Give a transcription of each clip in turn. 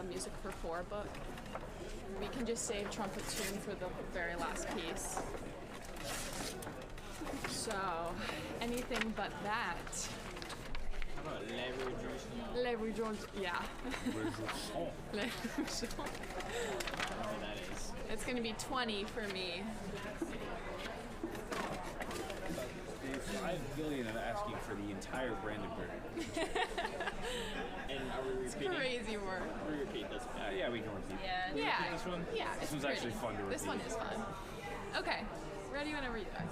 Music for Four book. We can just save Trumpet Tune for the very last piece. So, anything but that. How about Le Rouge? Le Rouge, yeah. Le Rouge. Whatever that is. It's gonna be 20 for me. $5 billion of asking for the entire Brandenburg. And are we repeating? Crazy work. We repeat this. Yeah, we can repeat. Yeah. Yeah. This one? Yeah. This it's one's pretty. actually fun to repeat. This one is fun. Okay. Ready whenever you are.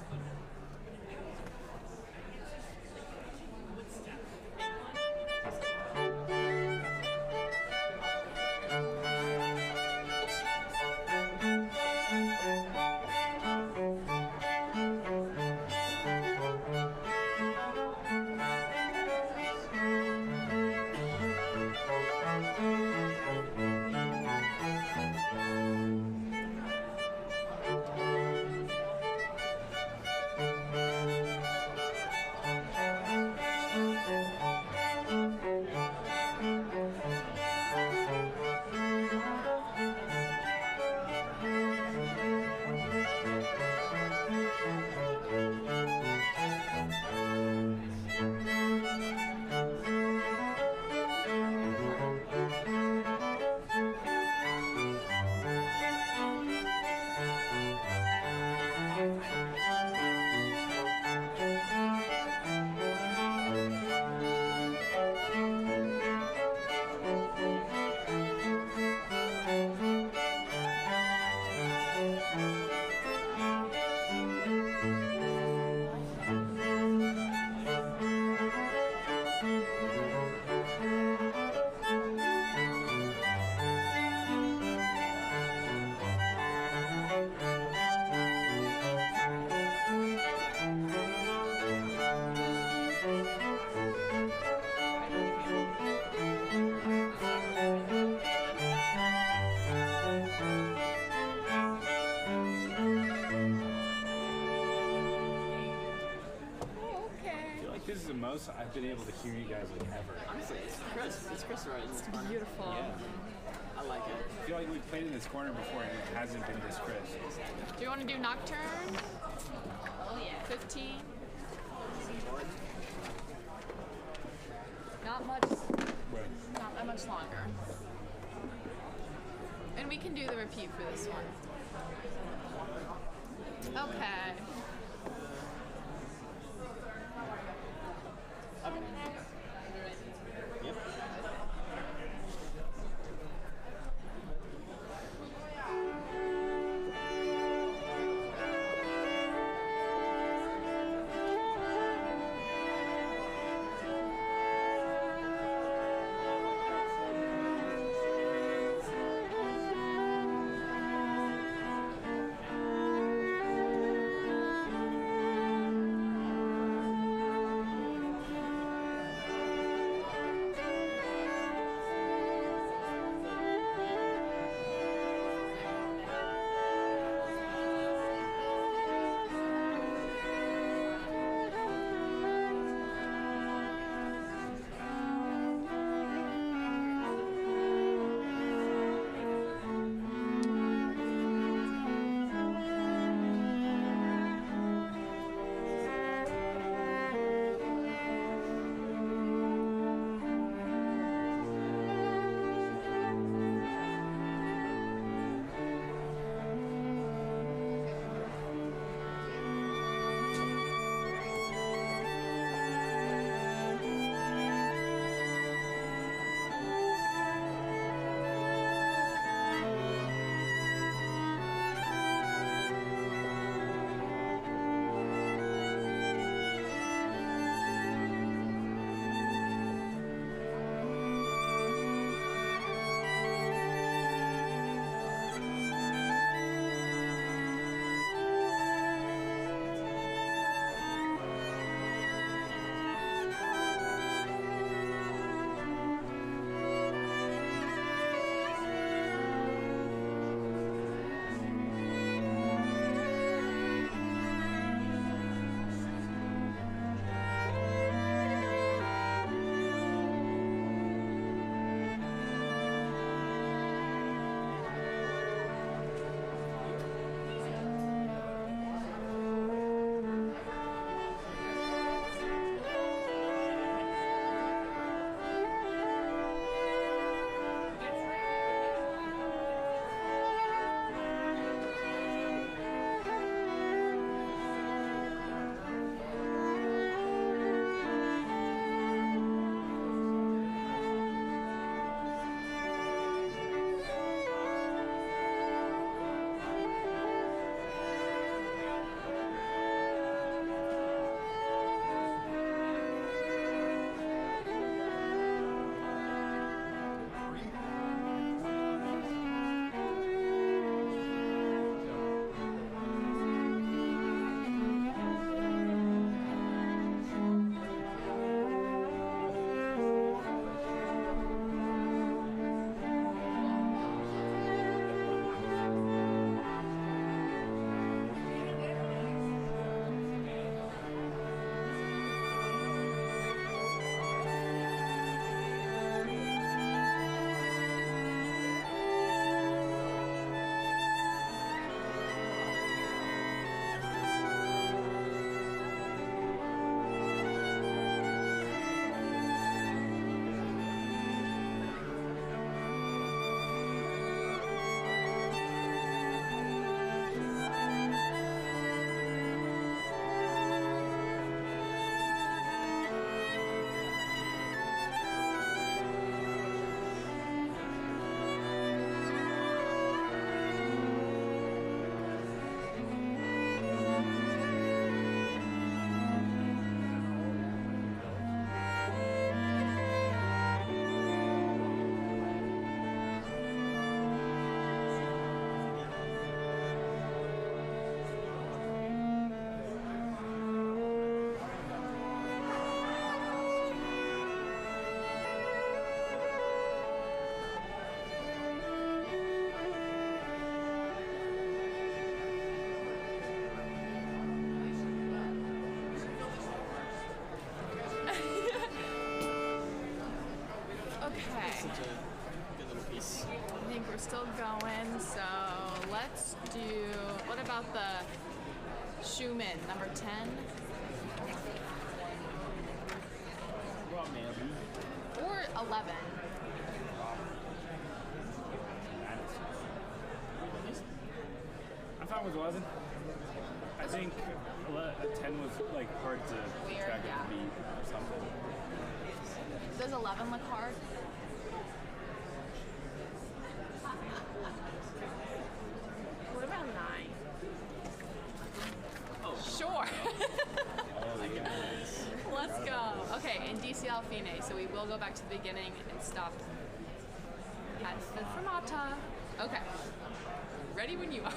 most I've been able to hear you guys like ever. Honestly, it's Chris. It's Chris right in this corner. Beautiful. Yeah. I like it. I feel like we've played in this corner before and it hasn't been this crisp. Do you want to do Nocturne? Oh yeah. 15? Not much, not that much longer. And we can do the repeat for this one. Okay. Yep. still going, so let's do. What about the Schumann, number 10? Well, maybe. Or 11? I'm fine with 11. I think 10 was like hard to Weird, track yeah. and beat something. Does 11 look hard? What about 9? Sure. Oh, yeah. Let's go. Okay, in DCL Fine, so we will go back to the beginning and stop at the fermata. Okay. Ready when you are.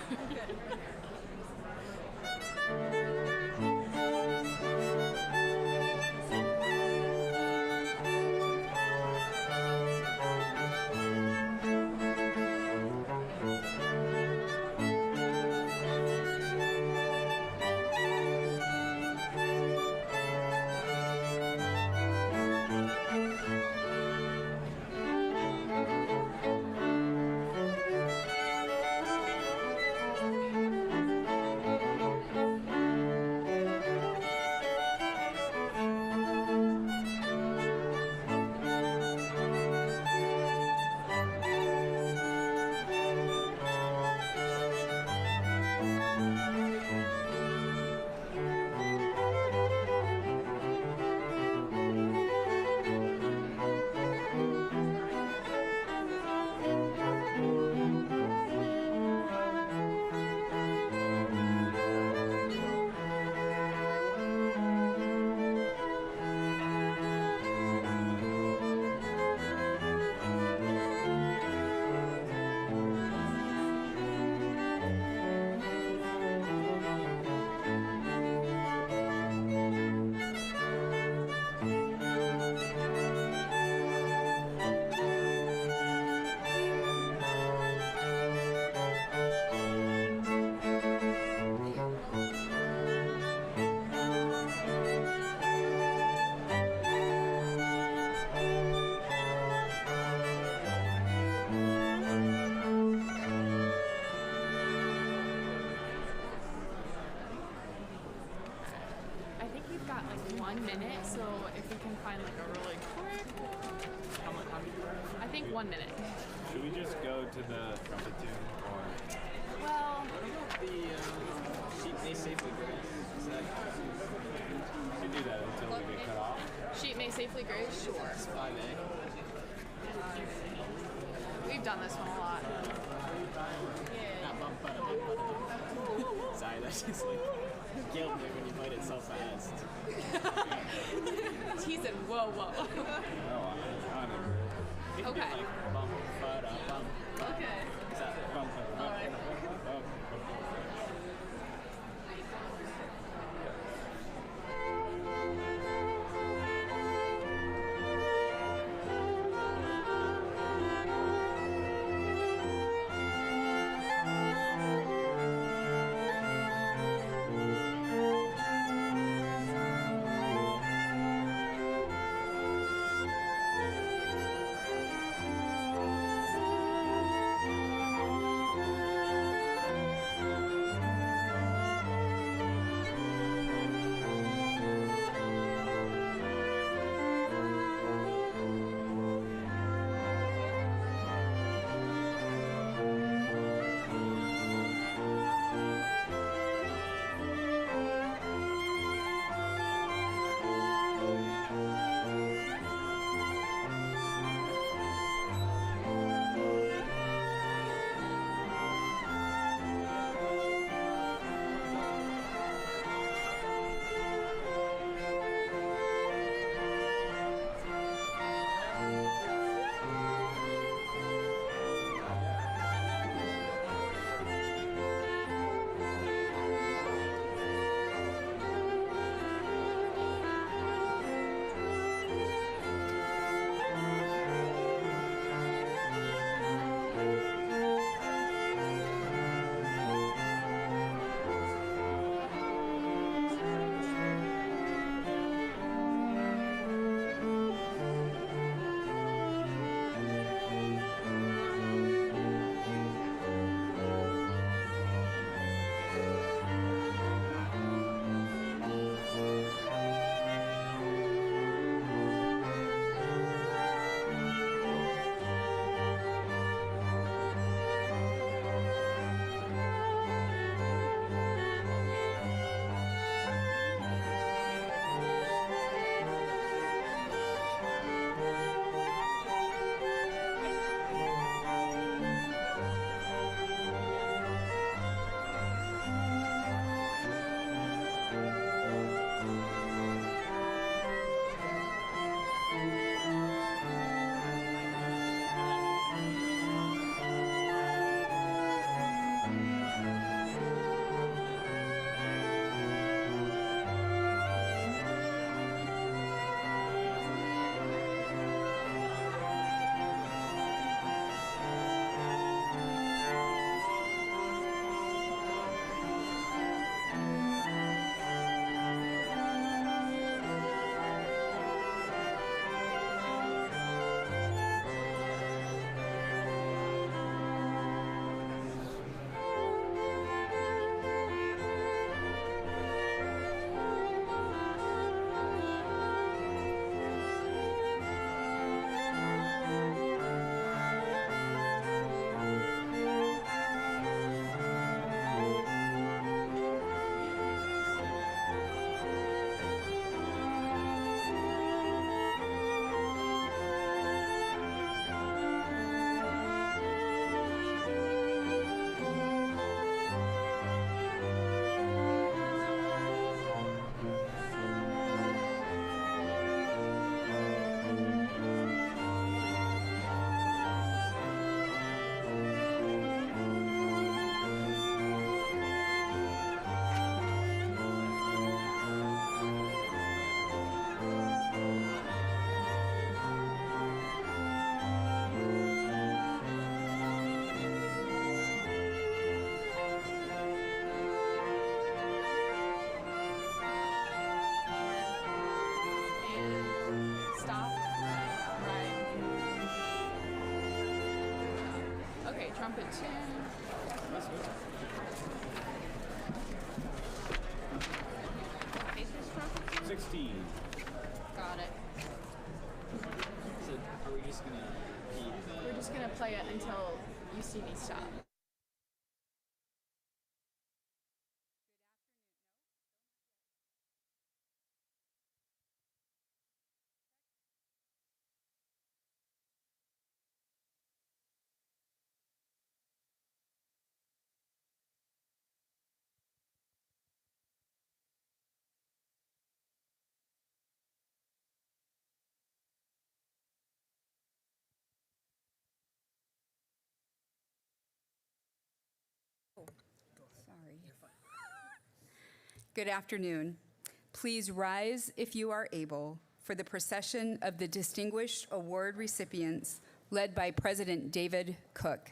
I think we've got like 1 minute, so if we can find like a really quick one. I think 1 minute. Should we just go to the trumpet tune or? Well, What about the sheet may safely grace? Is that Should do that until we get cut off. sheet may safely graze? Sure. 5A? We've done this one a lot. Not bum, ba-da-bum. Sorry, that's just like guilt me when you played it so fast. He said, whoa, whoa. No, I don't know. You can do Okay. like bum, ba-da-bum. Okay. Is that Bum, All right. bum. Okay. trumpet tune. Pacers trumpet? 16. Got it. So are we just gonna keep We're just gonna play it until you see me stop. Sorry. Good afternoon. Please rise if you are able for the procession of the Distinguished Award recipients led by President David Cook.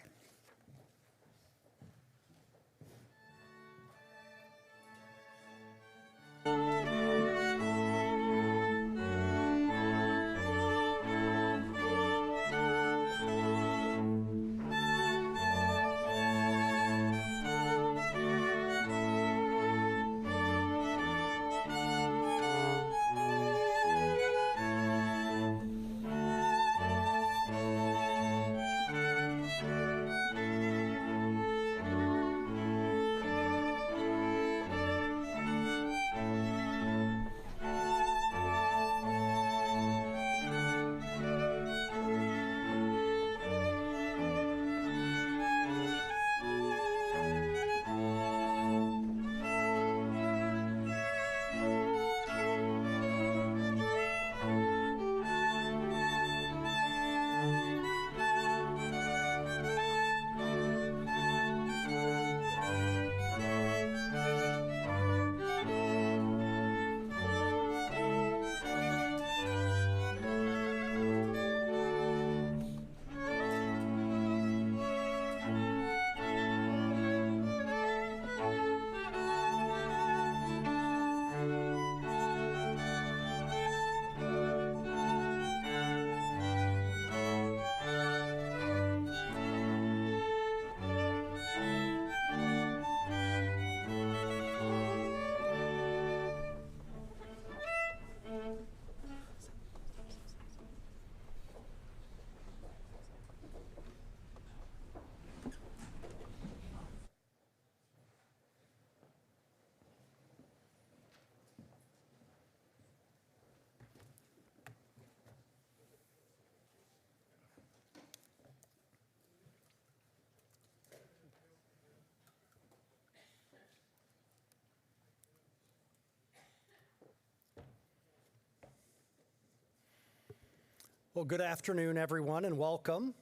Well, good afternoon, everyone, and welcome.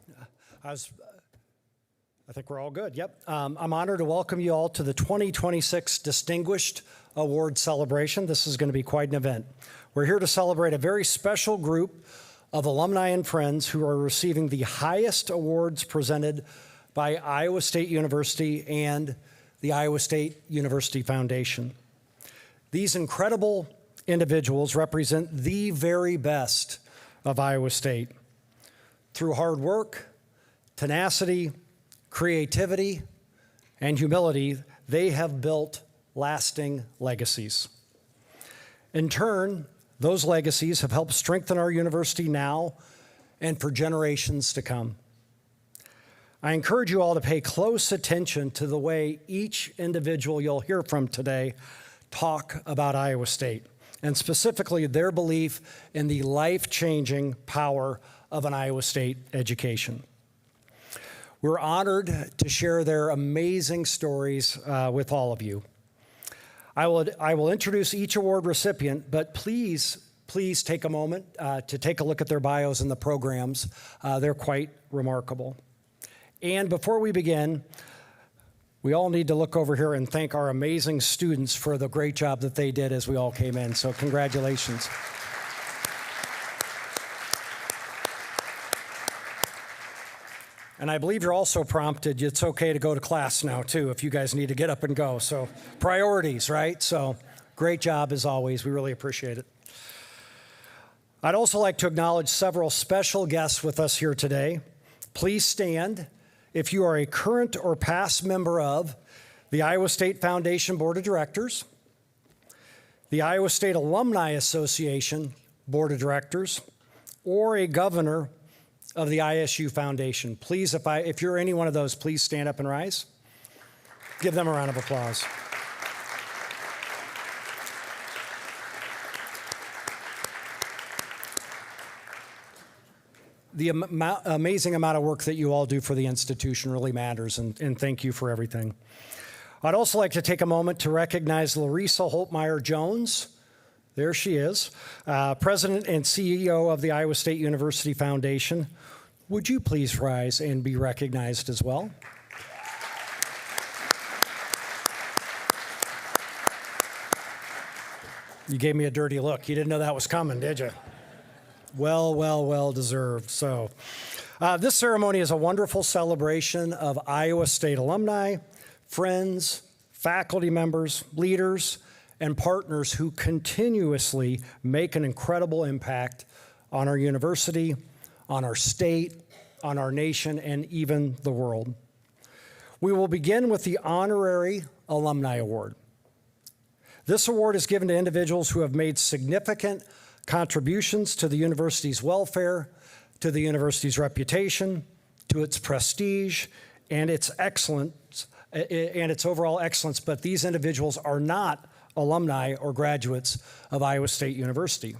I think we're all good. Yep. I'm honored to welcome you all to the 2026 Distinguished Award Celebration. This is going to be quite an event. We're here to celebrate a very special group of alumni and friends who are receiving the highest awards presented by Iowa State University and the Iowa State University Foundation. These incredible individuals represent the very best of Iowa State. Through hard work, tenacity, creativity, and humility, they have built lasting legacies. In turn, those legacies have helped strengthen our university now and for generations to come. I encourage you all to pay close attention to the way each individual you'll hear from today talk about Iowa State, and specifically their belief in the life-changing power of an Iowa State education. We're honored to share their amazing stories with all of you. I will introduce each award recipient, but please take a moment to take a look at their bios and the programs. They're quite remarkable. And before we begin, we all need to look over here and thank our amazing students for the great job that they did as we all came in. So congratulations. And I believe you're also prompted, it's okay to go to class now too, if you guys need to get up and go. So priorities, right? So great job as always. We really appreciate it. I'd also like to acknowledge several special guests with us here today. Please stand if you are a current or past member of the Iowa State Foundation Board of Directors, the Iowa State Alumni Association Board of Directors, or a governor of the ISU Foundation. Please, if you're any one of those, please stand up and rise. Give them a round of applause. The amazing amount of work that you all do for the institution really matters, and thank you for everything. I'd also like to take a moment to recognize Larissa Holtmeyer Jones. There she is, President and CEO of the Iowa State University Foundation. Would you please rise and be recognized as well? You gave me a dirty look. You didn't know that was coming, did you? Well deserved. So this ceremony is a wonderful celebration of Iowa State alumni, friends, faculty members, leaders, and partners who continuously make an incredible impact on our university, on our state, on our nation, and even the world. We will begin with the Honorary Alumni Award. This award is given to individuals who have made significant contributions to the university's welfare, to the university's reputation, to its prestige, and its excellence, and its overall excellence, but these individuals are not alumni or graduates of Iowa State University.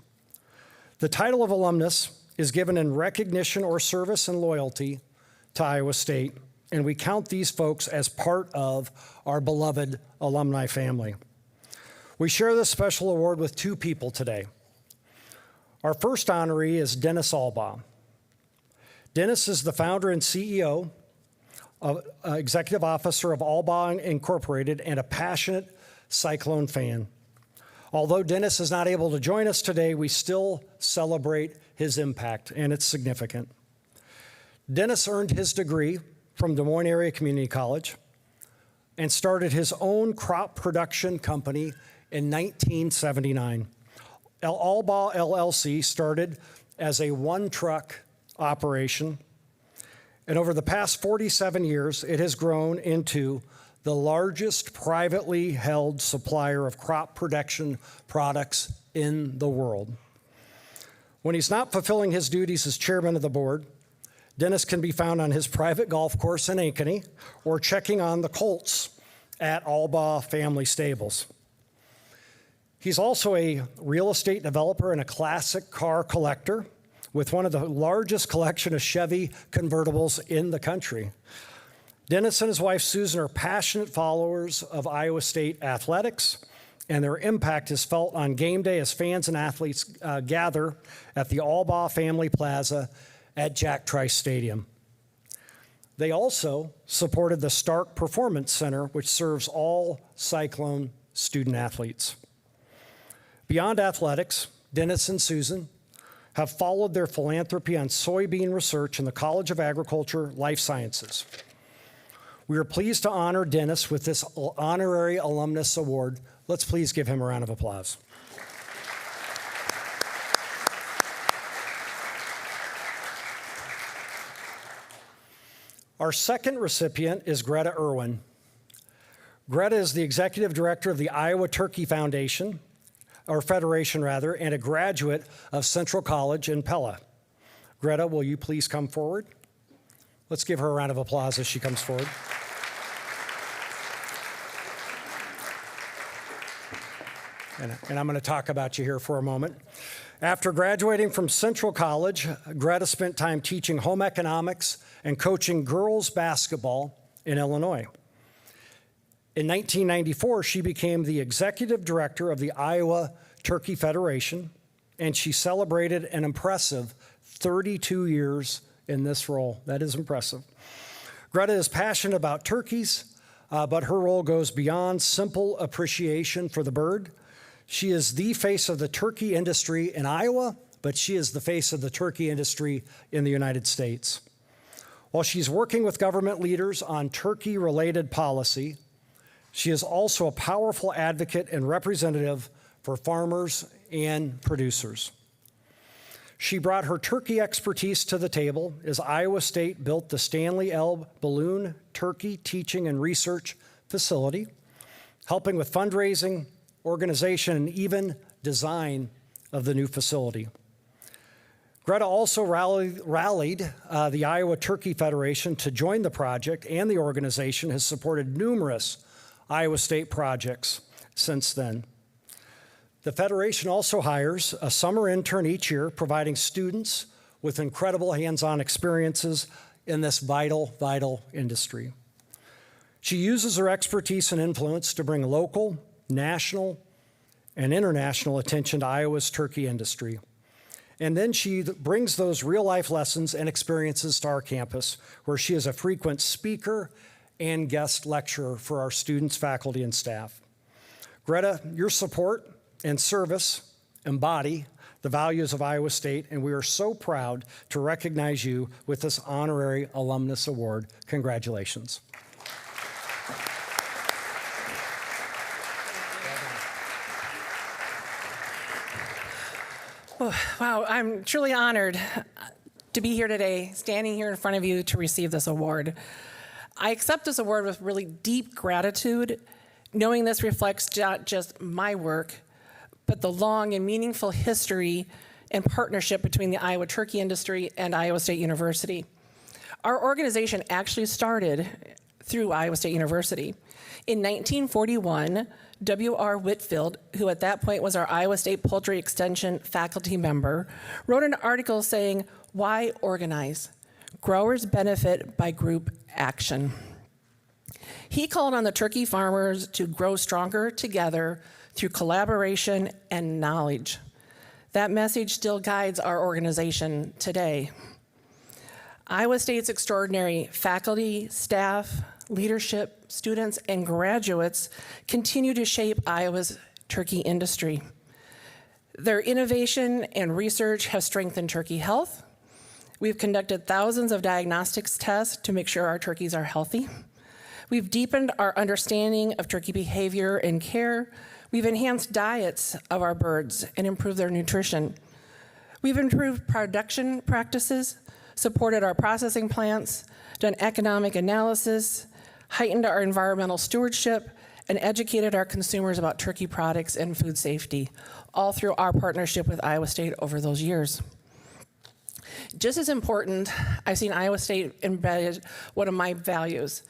The title of alumnus is given in recognition or service and loyalty to Iowa State, and we count these folks as part of our beloved alumni family. We share this special award with two people today. Our first honoree is Dennis Albaugh. Dennis is the founder and CEO, executive officer of Albaugh Incorporated, and a passionate Cyclone fan. Although Dennis is not able to join us today, we still celebrate his impact, and it's significant. Dennis earned his degree from Des Moines Area Community College and started his own crop production company in 1979. Albaugh LLC started as a one-truck operation, and over the past 47 years, it has grown into the largest privately held supplier of crop production products in the world. When he's not fulfilling his duties as chairman of the board, Dennis can be found on his private golf course in Ankeny or checking on the colts at Albaugh Family Stables. He's also a real estate developer and a classic car collector with one of the largest collection of Chevy convertibles in the country. Dennis and his wife Susan are passionate followers of Iowa State athletics, and their impact is felt on game day as fans and athletes gather at the Albaugh Family Plaza at Jack Trice Stadium. They also supported the Stark Performance Center, which serves all Cyclone student athletes. Beyond athletics, Dennis and Susan have followed their philanthropy on soybean research in the College of Agriculture Life Sciences. We are pleased to honor Dennis with this honorary alumnus award. Let's please give him a round of applause. Our second recipient is Greta Irwin. Greta is the executive director of the Iowa Turkey Foundation, or Federation rather, and a graduate of Central College in Pella. Greta, will you please come forward? Let's give her a round of applause as she comes forward. And I'm going to talk about you here for a moment. After graduating from Central College, Greta spent time teaching home economics and coaching girls basketball in Illinois. In 1994, she became the executive director of the Iowa Turkey Federation, and she celebrated an impressive 32 years in this role. That is impressive. Greta is passionate about turkeys, but her role goes beyond simple appreciation for the bird. She is the face of the turkey industry in Iowa, but she is the face of the turkey industry in the United States. While she's working with government leaders on turkey-related policy, she is also a powerful advocate and representative for farmers and producers. She brought her turkey expertise to the table as Iowa State built the Stanley L. Balloon Turkey Teaching and Research Facility, helping with fundraising, organization, and even design of the new facility. Greta also rallied the Iowa Turkey Federation to join the project, and the organization has supported numerous Iowa State projects since then. The Federation also hires a summer intern each year, providing students with incredible hands-on experiences in this vital, vital industry. She uses her expertise and influence to bring local, national, and international attention to Iowa's turkey industry. And then she brings those real-life lessons and experiences to our campus, where she is a frequent speaker and guest lecturer for our students, faculty, and staff. Greta, your support and service embody the values of Iowa State, and we are so proud to recognize you with this honorary alumnus award. Congratulations. Wow, I'm truly honored to be here today, standing here in front of you to receive this award. I accept this award with really deep gratitude, knowing this reflects not just my work, but the long and meaningful history and partnership between the Iowa turkey industry and Iowa State University. Our organization actually started through Iowa State University. In 1941, W.R. Whitfield, who at that point was our Iowa State Poultry Extension faculty member, wrote an article saying, "Why organize? Growers benefit by group action." He called on the turkey farmers to grow stronger together through collaboration and knowledge. That message still guides our organization today. Iowa State's extraordinary faculty, staff, leadership, students, and graduates continue to shape Iowa's turkey industry. Their innovation and research have strengthened turkey health. We've conducted thousands of diagnostics tests to make sure our turkeys are healthy. We've deepened our understanding of turkey behavior and care. We've enhanced diets of our birds and improved their nutrition. We've improved production practices, supported our processing plants, done economic analysis, heightened our environmental stewardship, and educated our consumers about turkey products and food safety, all through our partnership with Iowa State over those years. Just as important, I've seen Iowa State embedded one of my values.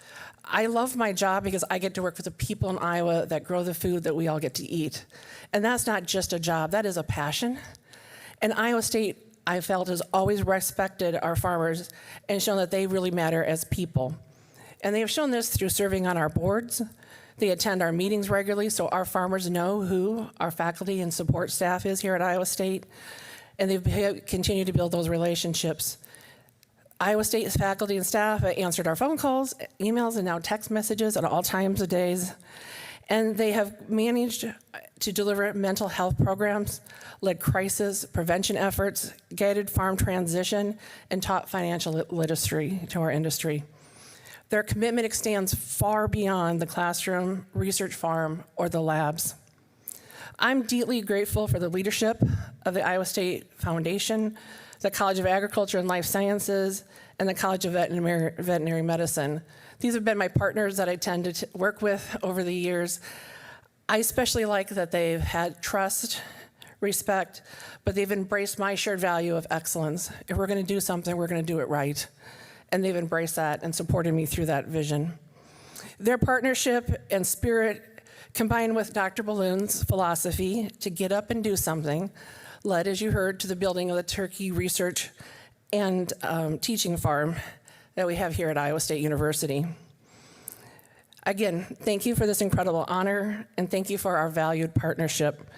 I love my job because I get to work with the people in Iowa that grow the food that we all get to eat. And that's not just a job, that is a passion. And Iowa State, I felt, has always respected our farmers and shown that they really matter as people. And they have shown this through serving on our boards. They attend our meetings regularly, so our farmers know who our faculty and support staff is here at Iowa State, and they've continued to build those relationships. Iowa State's faculty and staff answered our phone calls, emails, and now text messages at all times of days. And they have managed to deliver mental health programs, led crisis prevention efforts, guided farm transition, and taught financial literacy to our industry. Their commitment extends far beyond the classroom, research farm, or the labs. I'm deeply grateful for the leadership of the Iowa State Foundation, the College of Agriculture and Life Sciences, and the College of Veterinary Medicine. These have been my partners that I tend to work with over the years. I especially like that they've had trust, respect, but they've embraced my shared value of excellence. If we're gonna do something, we're gonna do it right. And they've embraced that and supported me through that vision. Their partnership and spirit, combined with Dr. Balloon's philosophy to get up and do something, led, as you heard, to the building of the turkey research and teaching farm that we have here at Iowa State University. Again, thank you for this incredible honor, and thank you for our valued partnership.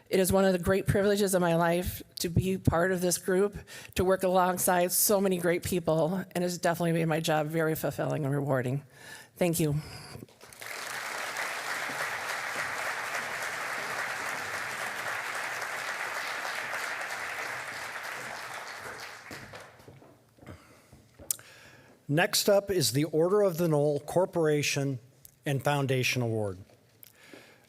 It is one of the great privileges of my life to be part of this group, to work alongside so many great people, and it's definitely made my job very fulfilling and rewarding. Thank you. Next up is the Order of the Knoll Corporation and Foundation Award.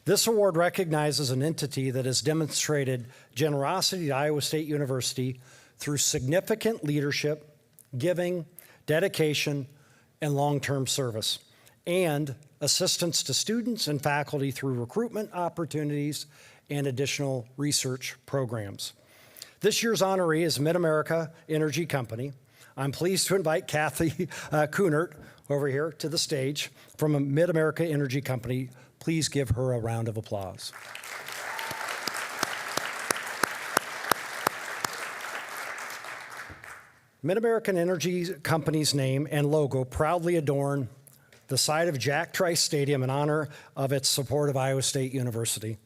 This award recognizes an entity that has demonstrated generosity to Iowa State University through significant leadership, giving, dedication, and long-term service, and assistance to students and faculty through recruitment opportunities and additional research programs. This year's honoree is Mid-America Energy Company. I'm pleased to invite Kathy Kunert over here to the stage from Mid-America Energy Company. Please give her a round of applause. Mid-American Energy Company's name and logo proudly adorn the side of Jack Trice Stadium in honor of its support of Iowa State University.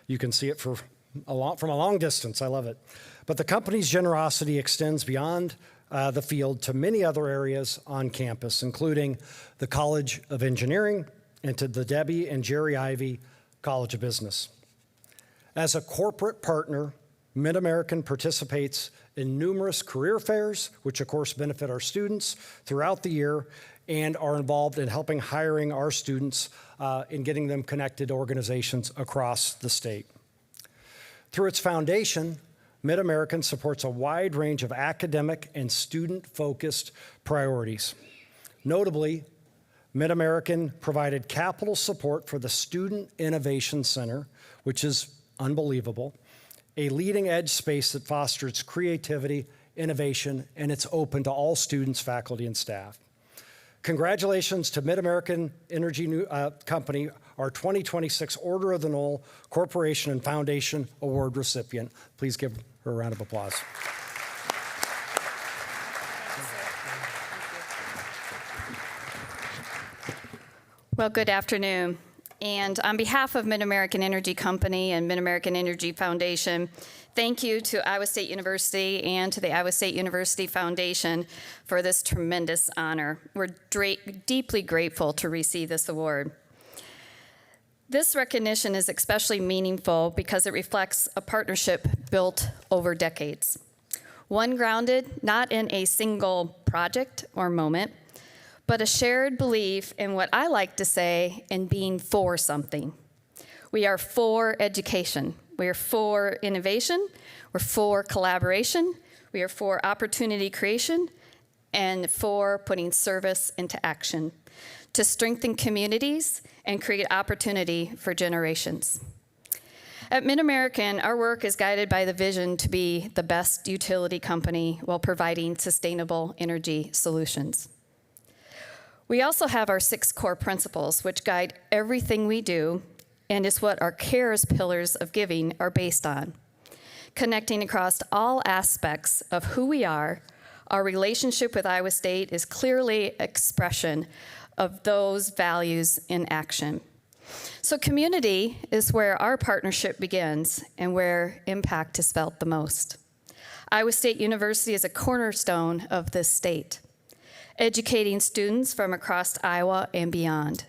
You can see it from a long distance. I love it. But the company's generosity extends beyond the field to many other areas on campus, including the College of Engineering and to the Debbie and Jerry Ivy College of Business. As a corporate partner, Mid-American participates in numerous career fairs, which of course benefit our students throughout the year, and are involved in helping hiring our students in getting them connected to organizations across the state. Through its foundation, Mid-American supports a wide range of academic and student-focused priorities. Notably, Mid-American provided capital support for the Student Innovation Center, which is unbelievable, a leading-edge space that fosters creativity, innovation, and it's open to all students, faculty, and staff. Congratulations to Mid-American Energy Company, our 2026 Order of the Knoll Corporation and Foundation Award recipient. Please give her a round of applause. Well, good afternoon. And on behalf of Mid-American Energy Company and Mid-American Energy Foundation, thank you to Iowa State University and to the Iowa State University Foundation for this tremendous honor. We're deeply grateful to receive this award. This recognition is especially meaningful because it reflects a partnership built over decades. One grounded not in a single project or moment, but a shared belief in what I like to say in being for something. We are for education. We are for innovation. We're for collaboration. We are for opportunity creation and for putting service into action to strengthen communities and create opportunity for generations. At Mid-American, our work is guided by the vision to be the best utility company while providing sustainable energy solutions. We also have our 6 core principles, which guide everything we do, and is what our CARES pillars of giving are based on. Connecting across all aspects of who we are, our relationship with Iowa State is clearly expression of those values in action. So community is where our partnership begins and where impact is felt the most. Iowa State University is a cornerstone of this state, educating students from across Iowa and beyond,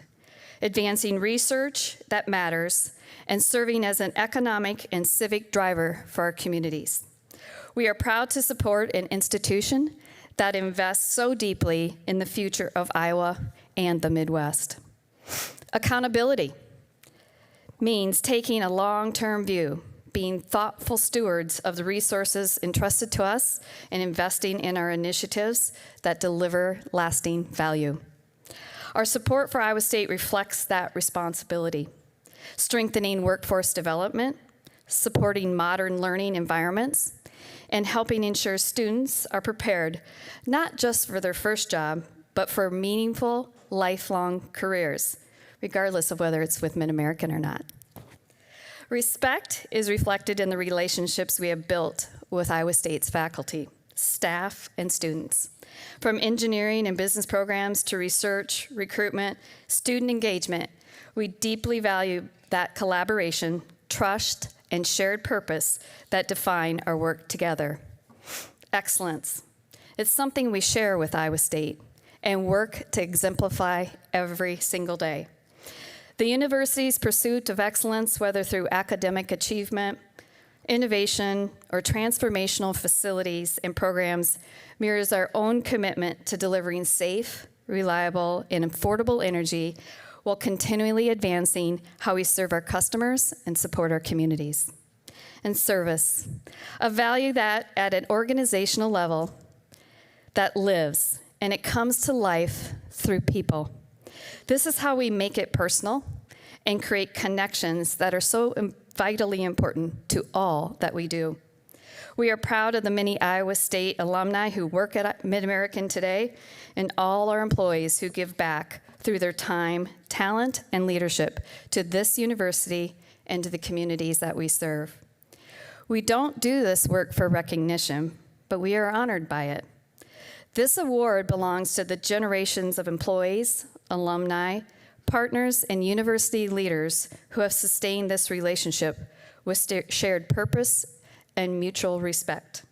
advancing research that matters, and serving as an economic and civic driver for our communities. We are proud to support an institution that invests so deeply in the future of Iowa and the Midwest. Accountability means taking a long-term view, being thoughtful stewards of the resources entrusted to us, and investing in our initiatives that deliver lasting value. Our support for Iowa State reflects that responsibility, strengthening workforce development, supporting modern learning environments, and helping ensure students are prepared not just for their first job, but for meaningful, lifelong careers, regardless of whether it's with Mid-American or not. Respect is reflected in the relationships we have built with Iowa State's faculty, staff, and students. From engineering and business programs to research, recruitment, student engagement, we deeply value that collaboration, trust, and shared purpose that define our work together. Excellence. It's something we share with Iowa State and work to exemplify every single day. The university's pursuit of excellence, whether through academic achievement, innovation, or transformational facilities and programs, mirrors our own commitment to delivering safe, reliable, and affordable energy while continually advancing how we serve our customers and support our communities. and service, a value that at an organizational level that lives, and it comes to life through people. This is how we make it personal and create connections that are so vitally important to all that we do. We are proud of the many Iowa State alumni who work at Mid-American today and all our employees who give back through their time, talent, and leadership to this university and to the communities that we serve. We don't do this work for recognition, but we are honored by it. This award belongs to the generations of employees, alumni, partners, and university leaders who have sustained this relationship with shared purpose and mutual respect.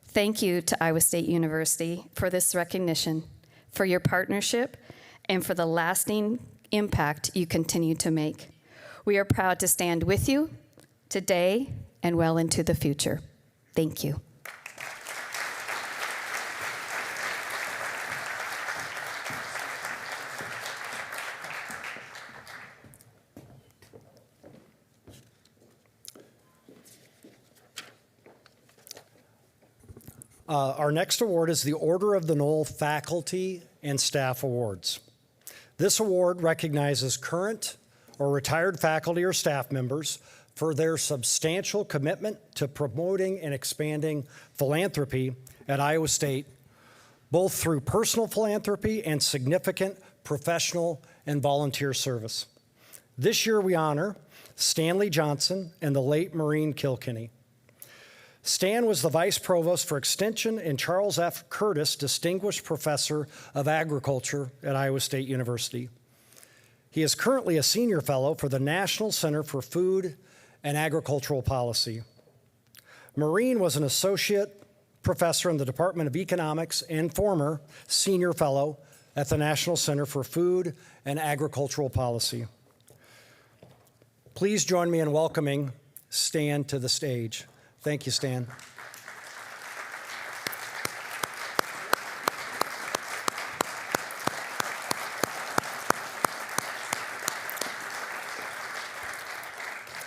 Thank you to Iowa State University for this recognition, for your partnership, and for the lasting impact you continue to make. We are proud to stand with you today and well into the future. Thank you. Our next award is the Order of the Knoll Faculty and Staff Awards. This award recognizes current or retired faculty or staff members for their substantial commitment to promoting and expanding philanthropy at Iowa State, both through personal philanthropy and significant professional and volunteer service. This year we honor Stanley Johnson and the late Maureen Kilkenny. Stan was the Vice Provost for Extension and Charles F. Curtis Distinguished Professor of Agriculture at Iowa State University. He is currently a Senior Fellow for the National Center for Food and Agricultural Policy. Maureen was an Associate Professor in the Department of Economics and former Senior Fellow at the National Center for Food and Agricultural Policy. Please join me in welcoming Stan to the stage. Thank you, Stan.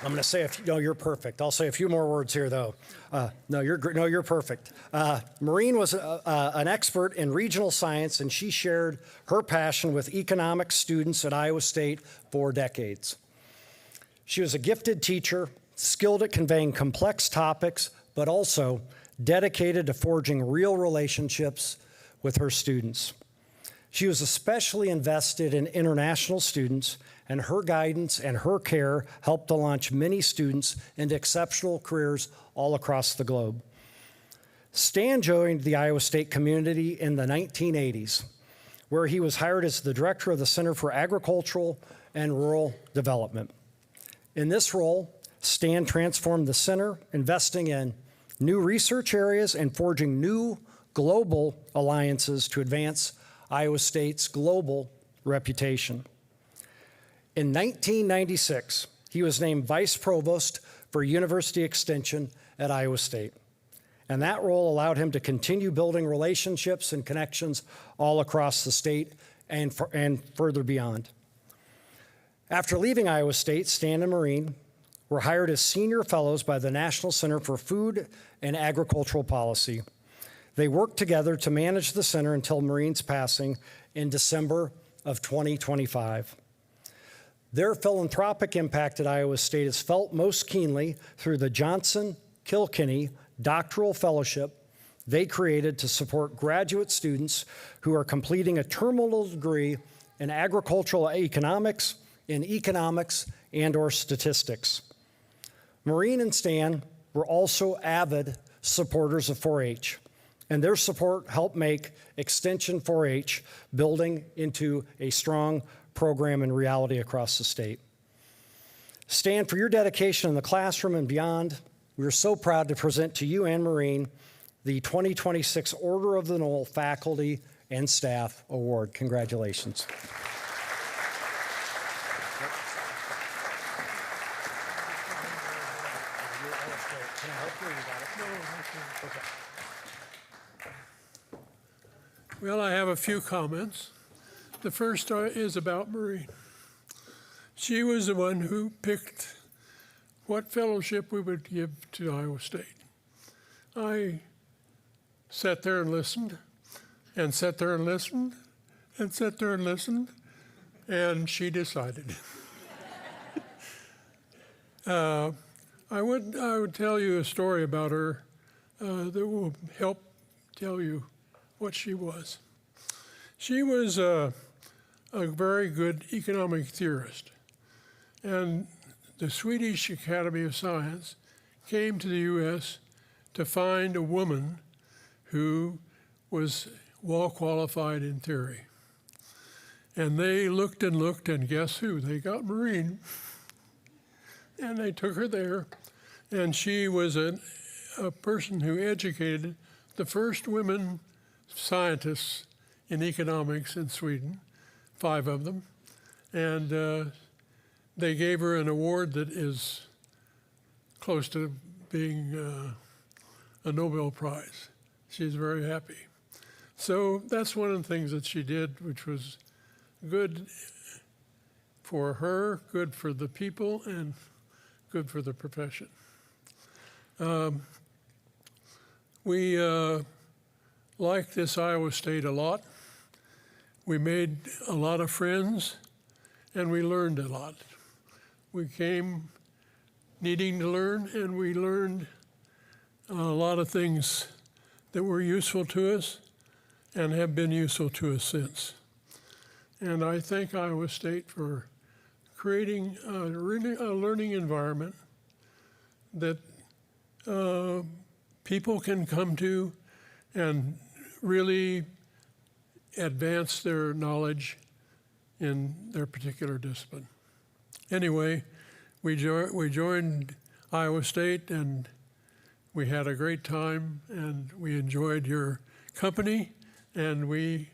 I'm going to say, no, you're perfect. I'll say a few more words here, though. No, you're perfect. Maureen was an expert in regional science, and she shared her passion with economics students at Iowa State for decades. She was a gifted teacher, skilled at conveying complex topics, but also dedicated to forging real relationships with her students. She was especially invested in international students, and her guidance and her care helped to launch many students into exceptional careers all across the globe. Stan joined the Iowa State community in the 1980s, where he was hired as the director of the Center for Agricultural and Rural Development. In this role, Stan transformed the center, investing in new research areas and forging new global alliances to advance Iowa State's global reputation. In 1996, he was named Vice Provost for University Extension at Iowa State. And that role allowed him to continue building relationships and connections all across the state and further beyond. After leaving Iowa State, Stan and Maureen were hired as senior fellows by the National Center for Food and Agricultural Policy. They worked together to manage the center until Maureen's passing in December of 2025. Their philanthropic impact at Iowa State is felt most keenly through the Johnson Kilkenny Doctoral Fellowship they created to support graduate students who are completing a terminal degree in agricultural economics, and/or statistics. Maureen and Stan were also avid supporters of 4-H, and their support helped make Extension 4-H building into a strong program and reality across the state. Stan, for your dedication in the classroom and beyond, we are so proud to present to you and Maureen the 2026 Order of the Knoll Faculty and Staff Award. Congratulations. Well, I have a few comments. The first is about Maureen. She was the one who picked what fellowship we would give to Iowa State. I sat there and listened, and sat there and listened, and sat there and listened, and she decided. I would tell you a story about her that will help tell you what she was. She was a very good economic theorist, and the Swedish Academy of Science came to the U.S. to find a woman who was well qualified in theory. And they looked and looked, and guess who? They got Maureen. And they took her there, and she was a person who educated the first women scientists in economics in Sweden, 5 of them. And they gave her an award that is close to being a Nobel Prize. She's very happy. So that's one of the things that she did, which was good for her, good for the people, and good for the profession. We liked this Iowa State a lot. We made a lot of friends, and we learned a lot. We came needing to learn, and we learned a lot of things that were useful to us and have been useful to us since. And I thank Iowa State for creating a learning environment that people can come to and really advance their knowledge in their particular discipline. Anyway, we joined Iowa State, and we had a great time, and we enjoyed your company, and we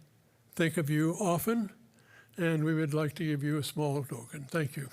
think of you often, and we would like to give you a small token. Thank you.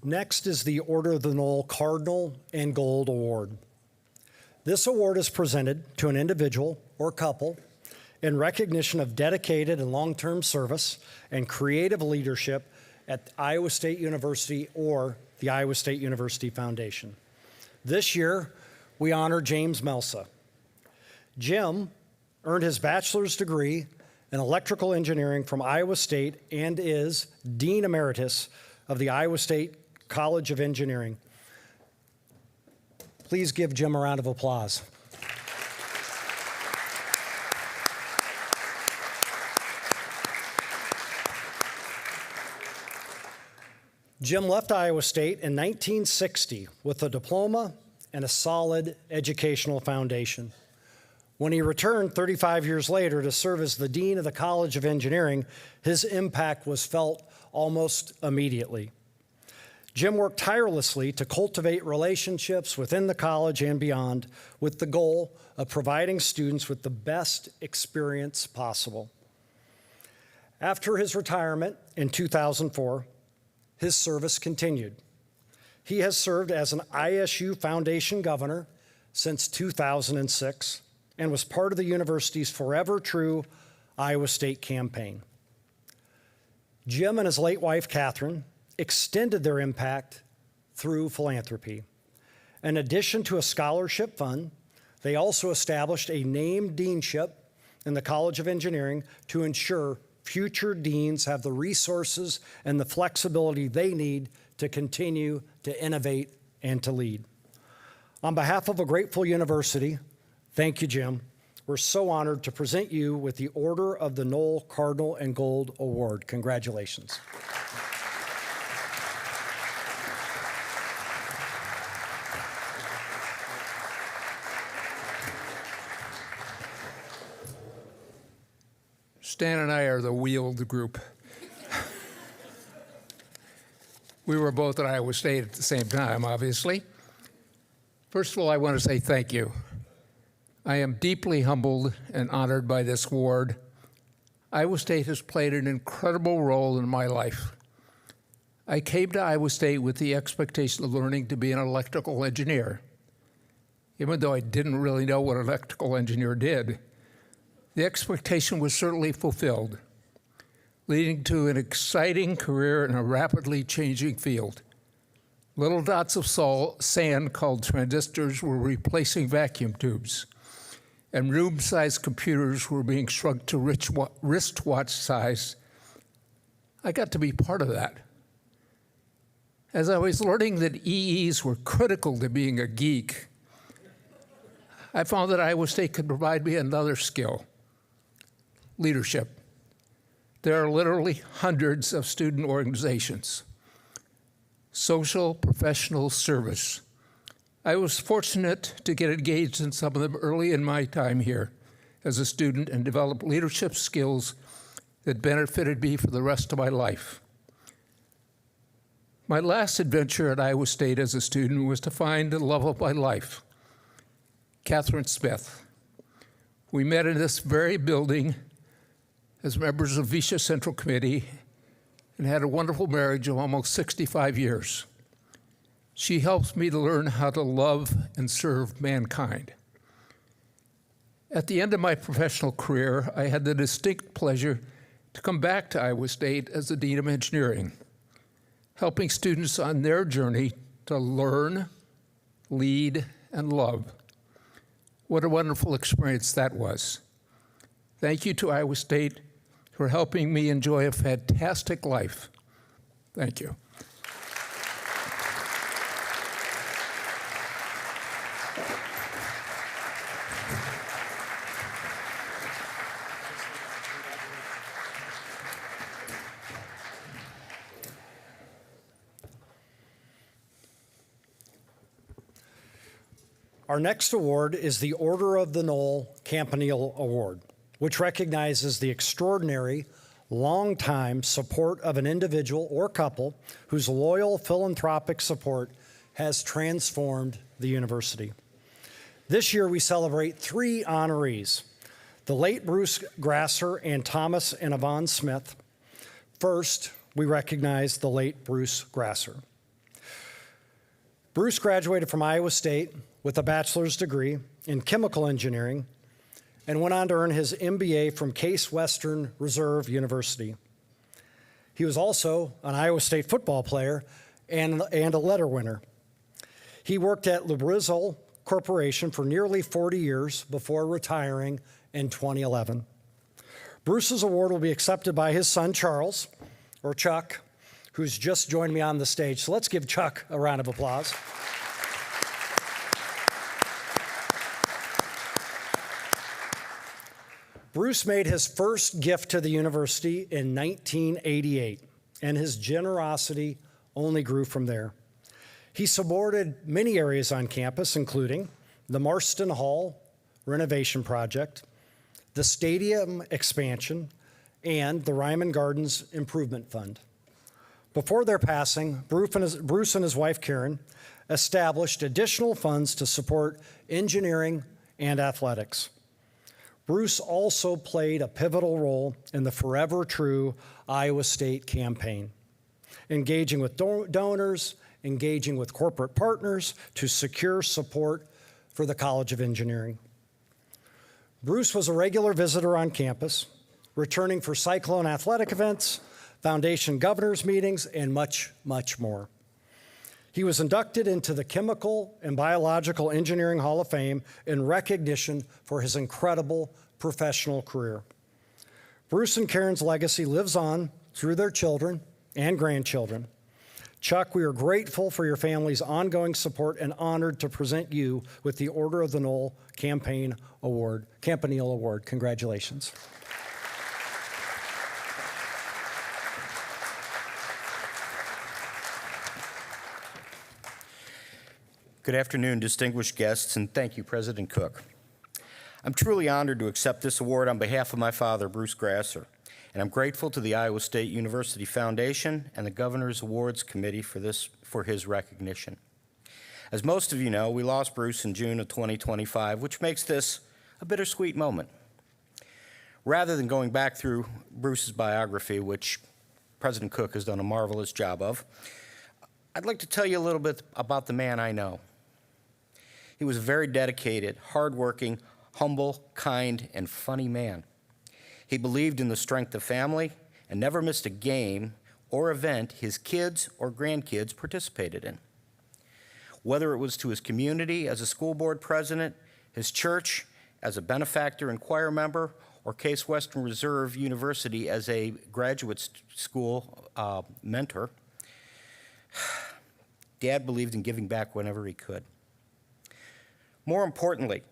Next is the Order of the Knoll Cardinal and Gold Award. This award is presented to an individual or couple in recognition of dedicated and long-term service and creative leadership at Iowa State University or the Iowa State University Foundation. This year, we honor James Melsa. Jim earned his bachelor's degree in electrical engineering from Iowa State and is Dean Emeritus of the Iowa State College of Engineering. Please give Jim a round of applause. Jim left Iowa State in 1960 with a diploma and a solid educational foundation. When he returned 35 years later to serve as the Dean of the College of Engineering, his impact was felt almost immediately. Jim worked tirelessly to cultivate relationships within the college and beyond with the goal of providing students with the best experience possible. After his retirement in 2004, his service continued. He has served as an ISU Foundation Governor since 2006 and was part of the university's Forever True Iowa State campaign. Jim and his late wife, Catherine, extended their impact through philanthropy. In addition to a scholarship fund, they also established a named deanship in the College of Engineering to ensure future deans have the resources and the flexibility they need to continue to innovate and to lead. On behalf of a grateful university, thank you, Jim. We're so honored to present you with the Order of the Knoll Cardinal and Gold Award. Congratulations. Stan and I are the wheeled group. We were both at Iowa State at the same time, obviously. First of all, I want to say thank you. I am deeply humbled and honored by this award. Iowa State has played an incredible role in my life. I came to Iowa State with the expectation of learning to be an electrical engineer. Even though I didn't really know what an electrical engineer did, the expectation was certainly fulfilled, leading to an exciting career in a rapidly changing field. Little dots of sand called transistors were replacing vacuum tubes, and room-sized computers were being shrunk to wristwatch size. I got to be part of that. As I was learning that EEs were critical to being a geek, I found that Iowa State could provide me another skill: leadership. There are literally hundreds of student organizations. Social professional service. I was fortunate to get engaged in some of them early in my time here as a student and develop leadership skills that benefited me for the rest of my life. My last adventure at Iowa State as a student was to find the love of my life, Catherine Smith. We met in this very building as members of Visha Central Committee and had a wonderful marriage of almost 65 years. She helps me to learn how to love and serve mankind. At the end of my professional career, I had the distinct pleasure to come back to Iowa State as the Dean of Engineering, helping students on their journey to learn, lead, and love. What a wonderful experience that was. Thank you to Iowa State for helping me enjoy a fantastic life. Thank you. Our next award is the Order of the Knoll Campanile Award, which recognizes the extraordinary, long-time support of an individual or couple whose loyal philanthropic support has transformed the university. This year, we celebrate 3 honorees: the late Bruce Grasser and Thomas and Yvonne Smith. First, we recognize the late Bruce Grasser. Bruce graduated from Iowa State with a bachelor's degree in chemical engineering and went on to earn his MBA from Case Western Reserve University. He was also an Iowa State football player and a letter winner. He worked at Lubrizol Corporation for nearly 40 years before retiring in 2011. Bruce's award will be accepted by his son, Charles, or Chuck, who's just joined me on the stage. So let's give Chuck a round of applause. Bruce made his first gift to the university in 1988, and his generosity only grew from there. He supported many areas on campus, including the Marston Hall renovation project, the stadium expansion, and the Ryman Gardens Improvement Fund. Before their passing, Bruce and his wife, Karen, established additional funds to support engineering and athletics. Bruce also played a pivotal role in the Forever True Iowa State campaign, engaging with donors, engaging with corporate partners to secure support for the College of Engineering. Bruce was a regular visitor on campus, returning for Cyclone athletic events, foundation governors meetings, and much, much more. He was inducted into the Chemical and Biological Engineering Hall of Fame in recognition for his incredible professional career. Bruce and Karen's legacy lives on through their children and grandchildren. Chuck, we are grateful for your family's ongoing support and honored to present you with the Order of the Knoll Campanile Award. Congratulations. Good afternoon, distinguished guests, and thank you, President Cook. I'm truly honored to accept this award on behalf of my father, Bruce Grasser, and I'm grateful to the Iowa State University Foundation and the Governor's Awards Committee for his recognition. As most of you know, we lost Bruce in June of 2025, which makes this a bittersweet moment. Rather than going back through Bruce's biography, which President Cook has done a marvelous job of, I'd like to tell you a little bit about the man I know. He was a very dedicated, hardworking, humble, kind, and funny man. He believed in the strength of family and never missed a game or event his kids or grandkids participated in. Whether it was to his community as a school board president, his church as a benefactor and choir member, or Case Western Reserve University as a graduate school mentor, Dad believed in giving back whenever he could. More importantly,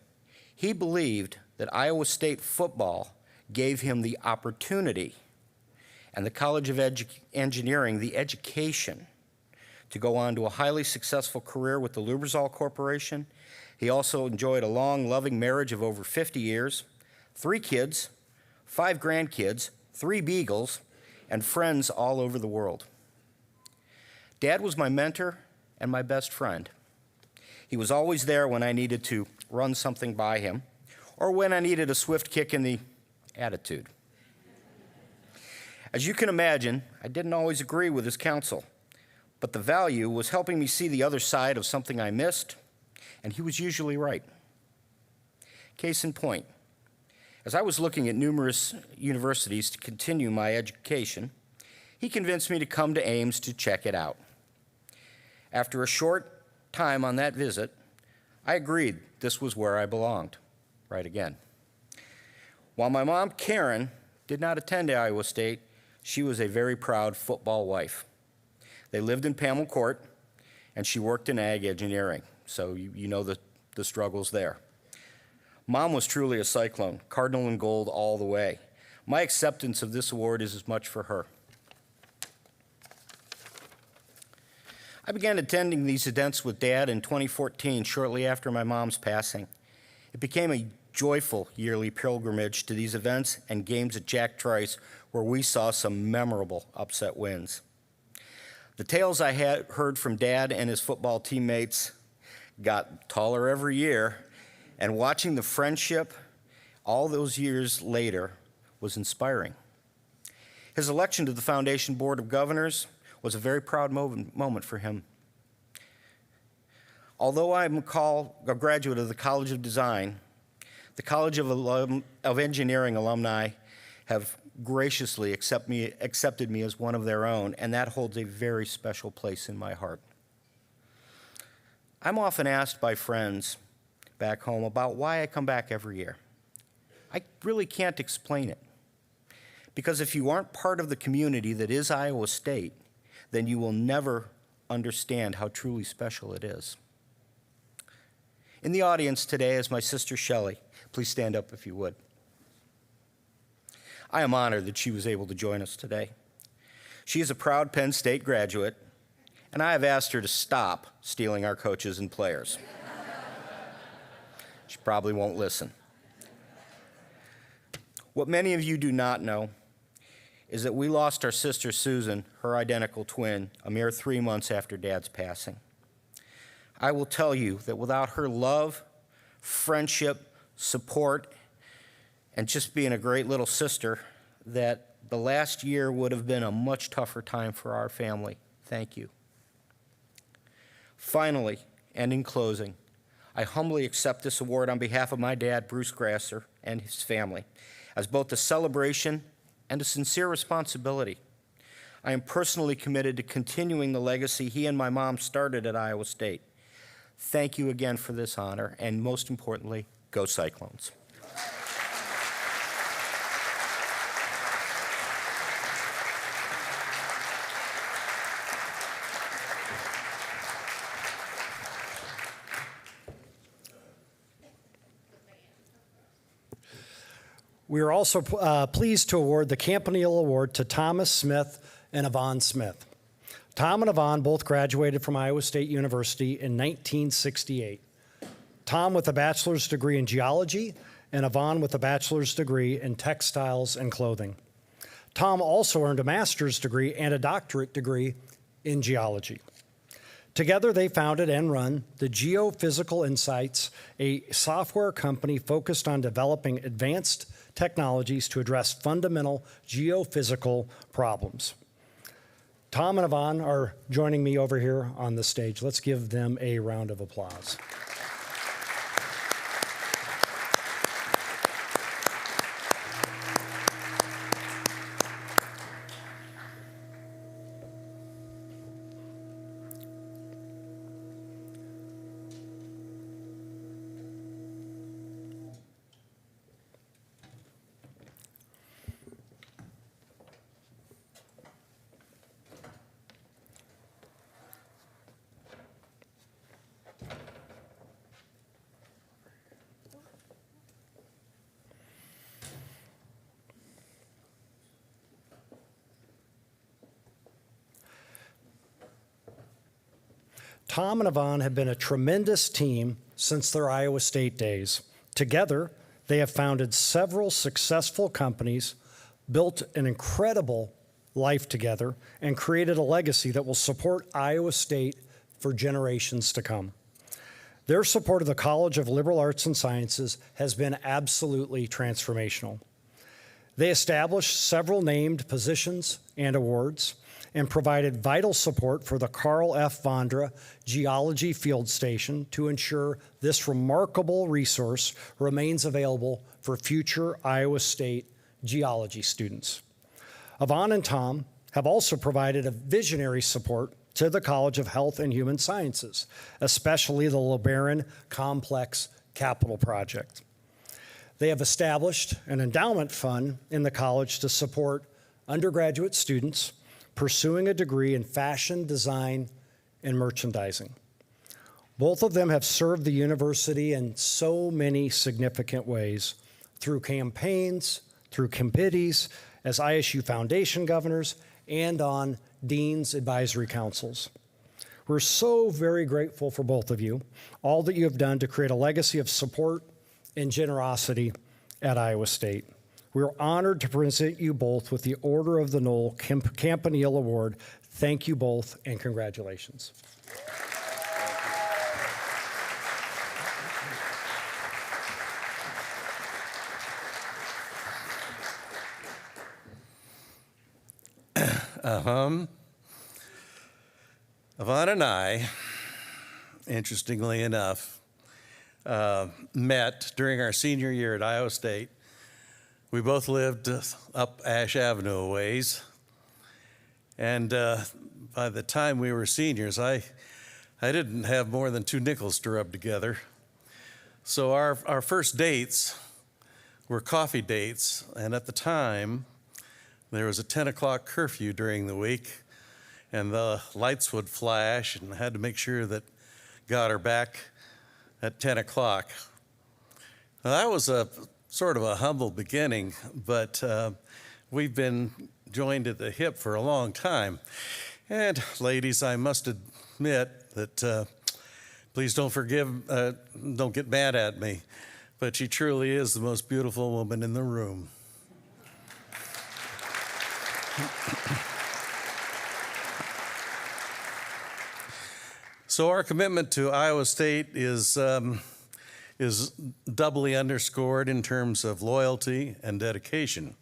he believed that Iowa State football gave him the opportunity and the College of Engineering the education to go on to a highly successful career with the Lubrizol Corporation. He also enjoyed a long, loving marriage of over 50 years, 3 kids, 5 grandkids, 3 beagles, and friends all over the world. Dad was my mentor and my best friend. He was always there when I needed to run something by him or when I needed a swift kick in the attitude. As you can imagine, I didn't always agree with his counsel, but the value was helping me see the other side of something I missed, and he was usually right. Case in point, as I was looking at numerous universities to continue my education, he convinced me to come to Ames to check it out. After a short time on that visit, I agreed this was where I belonged, right again. While my mom, Karen, did not attend Iowa State, she was a very proud football wife. They lived in Pamela Court, and she worked in ag engineering, so you know the struggles there. Mom was truly a cyclone, cardinal and gold all the way. My acceptance of this award is as much for her. I began attending these events with Dad in 2014, shortly after my mom's passing. It became a joyful yearly pilgrimage to these events and games at Jack Trice, where we saw some memorable upset wins. The tales I had heard from Dad and his football teammates got taller every year, and watching the friendship all those years later was inspiring. His election to the Foundation Board of Governors was a very proud moment for him. Although I'm a graduate of the College of Design, the College of Engineering alumni have graciously accepted me as one of their own, and that holds a very special place in my heart. I'm often asked by friends back home about why I come back every year. I really can't explain it, because if you aren't part of the community that is Iowa State, then you will never understand how truly special it is. In the audience today is my sister Shelley. Please stand up if you would. I am honored that she was able to join us today. She is a proud Penn State graduate, and I have asked her to stop stealing our coaches and players. She probably won't listen. What many of you do not know is that we lost our sister Susan, her identical twin, a mere 3 months after Dad's passing. I will tell you that without her love, friendship, support, and just being a great little sister, that the last year would have been a much tougher time for our family. Thank you. Finally, and in closing, I humbly accept this award on behalf of my dad, Bruce Grasser, and his family, as both a celebration and a sincere responsibility. I am personally committed to continuing the legacy he and my mom started at Iowa State. Thank you again for this honor, and most importantly, go Cyclones. We are also pleased to award the Campanile Award to Thomas Smith and Yvonne Smith. Tom and Yvonne both graduated from Iowa State University in 1968. Tom with a bachelor's degree in geology and Yvonne with a bachelor's degree in textiles and clothing. Tom also earned a master's degree and a doctorate degree in geology. Together, they founded and run the Geophysical Insights, a software company focused on developing advanced technologies to address fundamental geophysical problems. Tom and Yvonne are joining me over here on the stage. Let's give them a round of applause. Tom and Yvonne have been a tremendous team since their Iowa State days. Together, they have founded several successful companies, built an incredible life together, and created a legacy that will support Iowa State for generations to come. Their support of the College of Liberal Arts and Sciences has been absolutely transformational. They established several named positions and awards, and provided vital support for the Carl F. Vondra Geology Field Station to ensure this remarkable resource remains available for future Iowa State geology students. Yvonne and Tom have also provided a visionary support to the College of Health and Human Sciences, especially the LeBaron Complex Capital Project. They have established an endowment fund in the college to support undergraduate students pursuing a degree in fashion, design, and merchandising. Both of them have served the university in so many significant ways through campaigns, through committees, as ISU Foundation governors, and on Dean's Advisory Councils. We're so very grateful for both of you, all that you have done to create a legacy of support and generosity at Iowa State. We are honored to present you both with the Order of the Knoll Campanile Award. Thank you both, and congratulations. Yvonne and I, interestingly enough, met during our senior year at Iowa State. We both lived up Ash Avenue a ways, and by the time we were seniors, I didn't have more than 2 nickels to rub together. So our first dates were coffee dates, and at the time, there was a 10 o'clock curfew during the week, and the lights would flash, and I had to make sure that got her back at 10 o'clock. Now, that was a sort of a humble beginning, but we've been joined at the hip for a long time. And ladies, I must admit that, please don't get mad at me, but she truly is the most beautiful woman in the room. So our commitment to Iowa State is doubly underscored in terms of loyalty and dedication.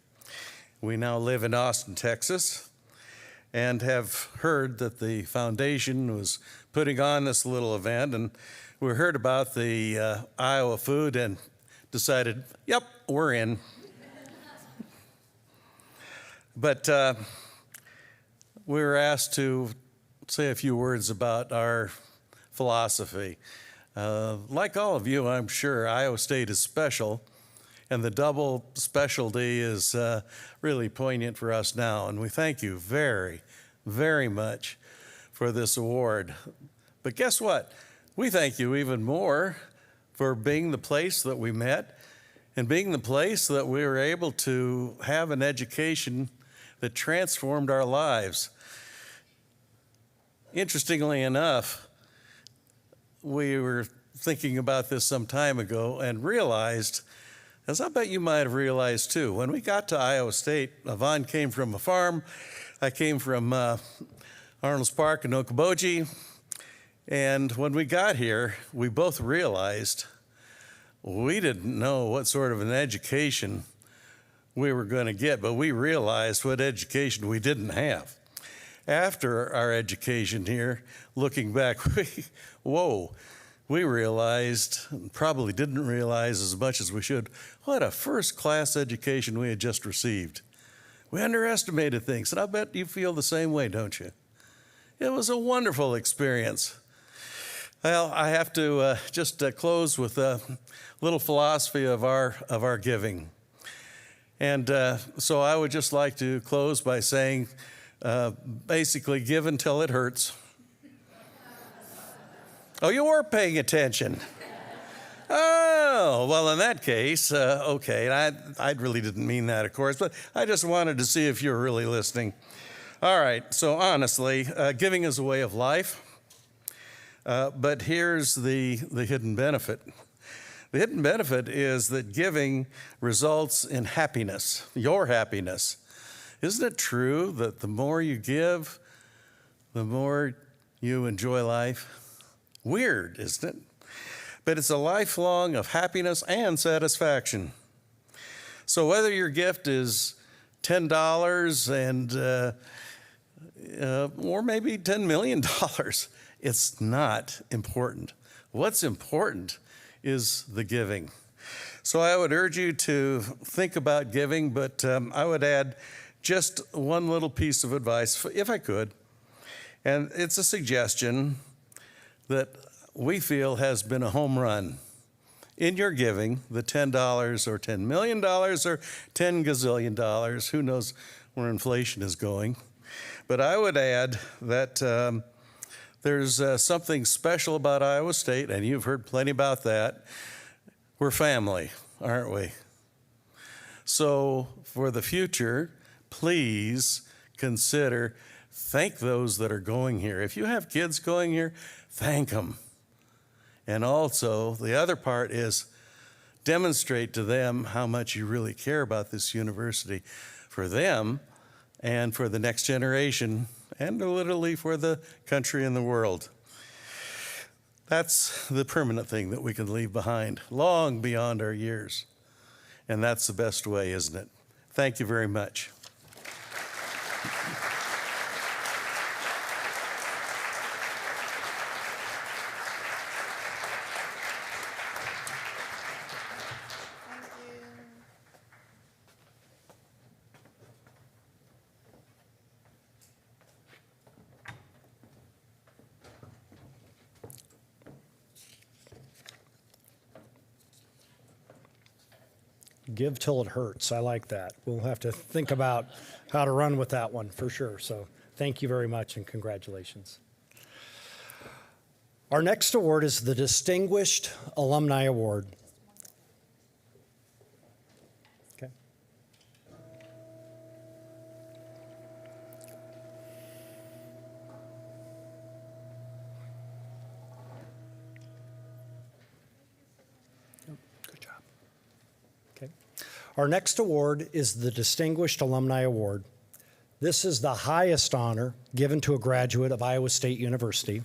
We now live in Austin, Texas, and have heard that the foundation was putting on this little event, and we heard about the Iowa food and decided, yep, we're in. But we were asked to say a few words about our philosophy. Like all of you, I'm sure Iowa State is special, and the double specialty is really poignant for us now, and we thank you very, very much for this award. But guess what? We thank you even more for being the place that we met and being the place that we were able to have an education that transformed our lives. Interestingly enough, we were thinking about this some time ago and realized, as I bet you might have realized too, when we got to Iowa State, Yvonne came from a farm, I came from Arnold's Park in Okoboji, And when we got here, we both realized we didn't know what sort of an education we were going to get, but we realized what education we didn't have. After our education here, looking back, we realized, probably didn't realize as much as we should, what a first-class education we had just received. We underestimated things, and I bet you feel the same way, don't you? It was a wonderful experience. Well, I have to just close with a little philosophy of our giving. And so I would just like to close by saying, basically, give until it hurts. Oh, you were paying attention. Oh, well, in that case, okay. I really didn't mean that, of course, but I just wanted to see if you were really listening. All right, so honestly, giving is a way of life, but here's the hidden benefit. The hidden benefit is that giving results in happiness, your happiness. Isn't it true that the more you give, the more you enjoy life? Weird, isn't it? But it's a lifelong of happiness and satisfaction. So whether your gift is $10 and or maybe $10 million, it's not important. What's important is the giving. So I would urge you to think about giving, but I would add just one little piece of advice, if I could. And it's a suggestion that we feel has been a home run in your giving, the $10 or $10 million or $10 gazillion, who knows where inflation is going. But I would add that there's something special about Iowa State, and you've heard plenty about that. We're family, aren't we? So for the future, please consider, thank those that are going here. If you have kids going here, thank them. And also, the other part is demonstrate to them how much you really care about this university for them and for the next generation and literally for the country and the world. That's the permanent thing that we can leave behind, long beyond our years. And that's the best way, isn't it? Thank you very much. Give till it hurts. I like that. We'll have to think about how to run with that one for sure. So thank you very much and congratulations. Our next award is the Distinguished Alumni Award. Okay. Good job. Okay. Our next award is the Distinguished Alumni Award. This is the highest honor given to a graduate of Iowa State University,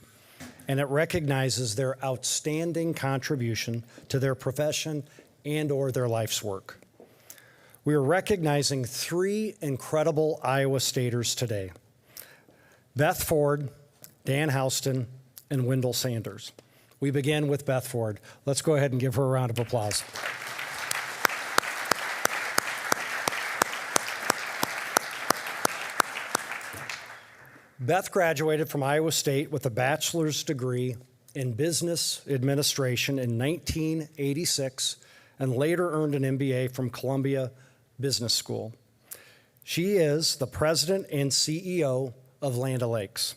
and it recognizes their outstanding contribution to their profession and/or their life's work. We are recognizing 3 incredible Iowa Staters today: Beth Ford, Dan Houston, and Wendell Sanders. We begin with Beth Ford. Let's go ahead and give her a round of applause. Beth graduated from Iowa State with a bachelor's degree in business administration in 1986 and later earned an MBA from Columbia Business School. She is the president and CEO of Land O'Lakes.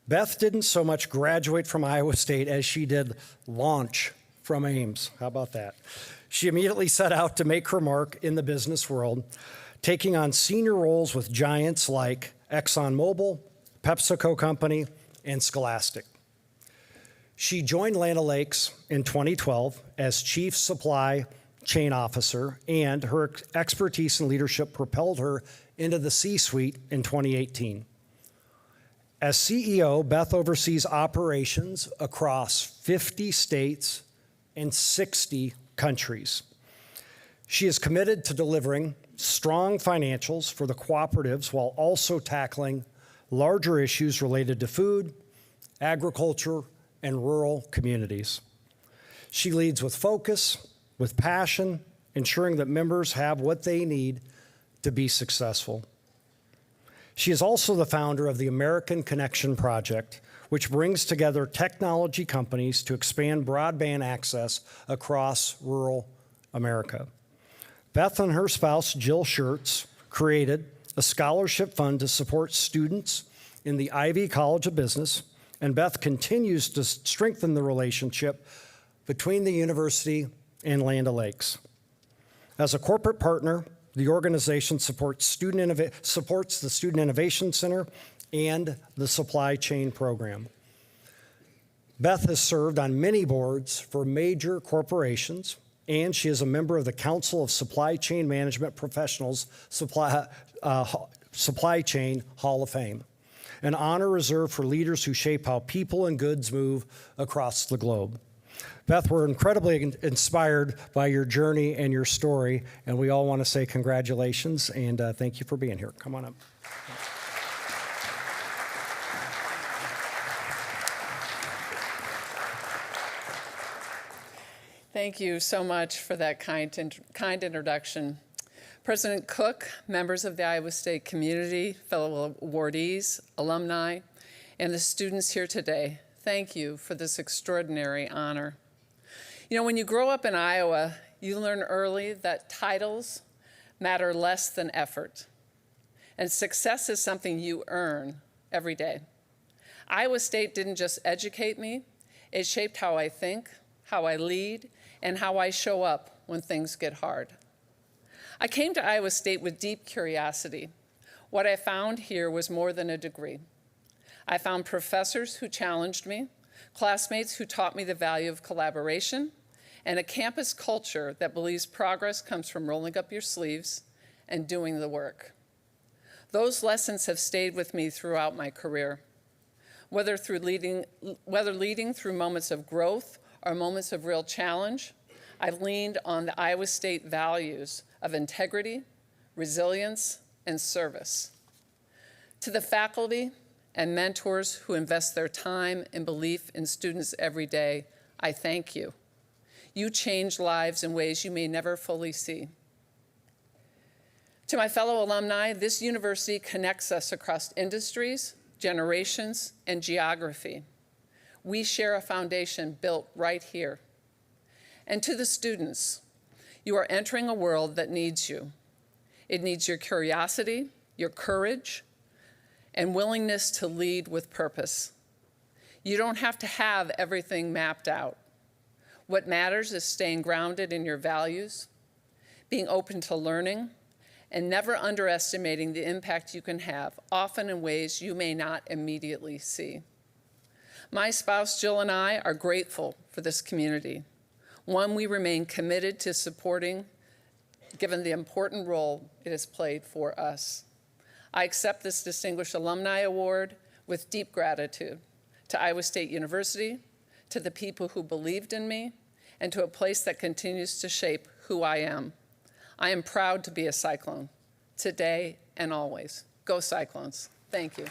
Beth didn't so much graduate from Iowa State as she did launch from Ames. How about that? She immediately set out to make her mark in the business world, taking on senior roles with giants like ExxonMobil, PepsiCo Company, and Scholastic. She joined Land O'Lakes in 2012 as Chief Supply Chain Officer, and her expertise and leadership propelled her into the C-suite in 2018. As CEO, Beth oversees operations across 50 states and 60 countries. She is committed to delivering strong financials for the cooperatives while also tackling larger issues related to food, agriculture, and rural communities. She leads with focus, with passion, ensuring that members have what they need to be successful. She is also the founder of the American Connection Project, which brings together technology companies to expand broadband access across rural America. Beth and her spouse, Jill Schertz, created a scholarship fund to support students in the Ivy College of Business, and Beth continues to strengthen the relationship between the university and Land O'Lakes. As a corporate partner, the organization supports the Student Innovation Center and the Supply Chain Program. Beth has served on many boards for major corporations, and she is a member of the Council of Supply Chain Management Professionals Supply Chain Hall of Fame, an honor reserved for leaders who shape how people and goods move across the globe. Beth, we're incredibly inspired by your journey and your story, and we all want to say congratulations and thank you for being here. Come on up. Thank you so much for that kind introduction. President Cook, members of the Iowa State community, fellow awardees, alumni, and the students here today, thank you for this extraordinary honor. You know, when you grow up in Iowa, you learn early that titles matter less than effort, and success is something you earn every day. Iowa State didn't just educate me, it shaped how I think, how I lead, and how I show up when things get hard. I came to Iowa State with deep curiosity. What I found here was more than a degree. I found professors who challenged me, classmates who taught me the value of collaboration, and a campus culture that believes progress comes from rolling up your sleeves and doing the work. Those lessons have stayed with me throughout my career. Whether leading through moments of growth or moments of real challenge, I've leaned on the Iowa State values of integrity, resilience, and service. To the faculty and mentors who invest their time and belief in students every day, I thank you. You change lives in ways you may never fully see. To my fellow alumni, this university connects us across industries, generations, and geography. We share a foundation built right here. And to the students, you are entering a world that needs you. It needs your curiosity, your courage, and willingness to lead with purpose. You don't have to have everything mapped out. What matters is staying grounded in your values, being open to learning, and never underestimating the impact you can have, often in ways you may not immediately see. My spouse, Jill, and I are grateful for this community, one we remain committed to supporting, given the important role it has played for us. I accept this Distinguished Alumni Award with deep gratitude to Iowa State University, to the people who believed in me, and to a place that continues to shape who I am. I am proud to be a Cyclone, today and always. Go Cyclones. Thank you.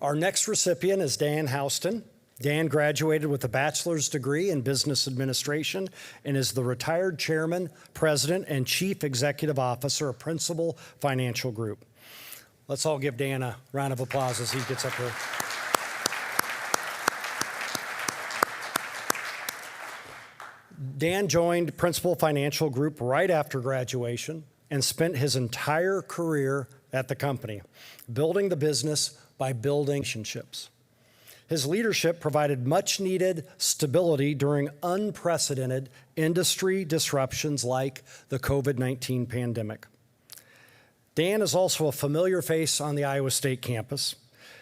Our next recipient is Dan Houston. Dan graduated with a bachelor's degree in business administration and is the retired chairman, president, and chief executive officer of Principal Financial Group. Let's all give Dan a round of applause as he gets up here. Dan joined Principal Financial Group right after graduation and spent his entire career at the company, building the business by building relationships. His leadership provided much-needed stability during unprecedented industry disruptions like the COVID-19 pandemic. Dan is also a familiar face on the Iowa State campus.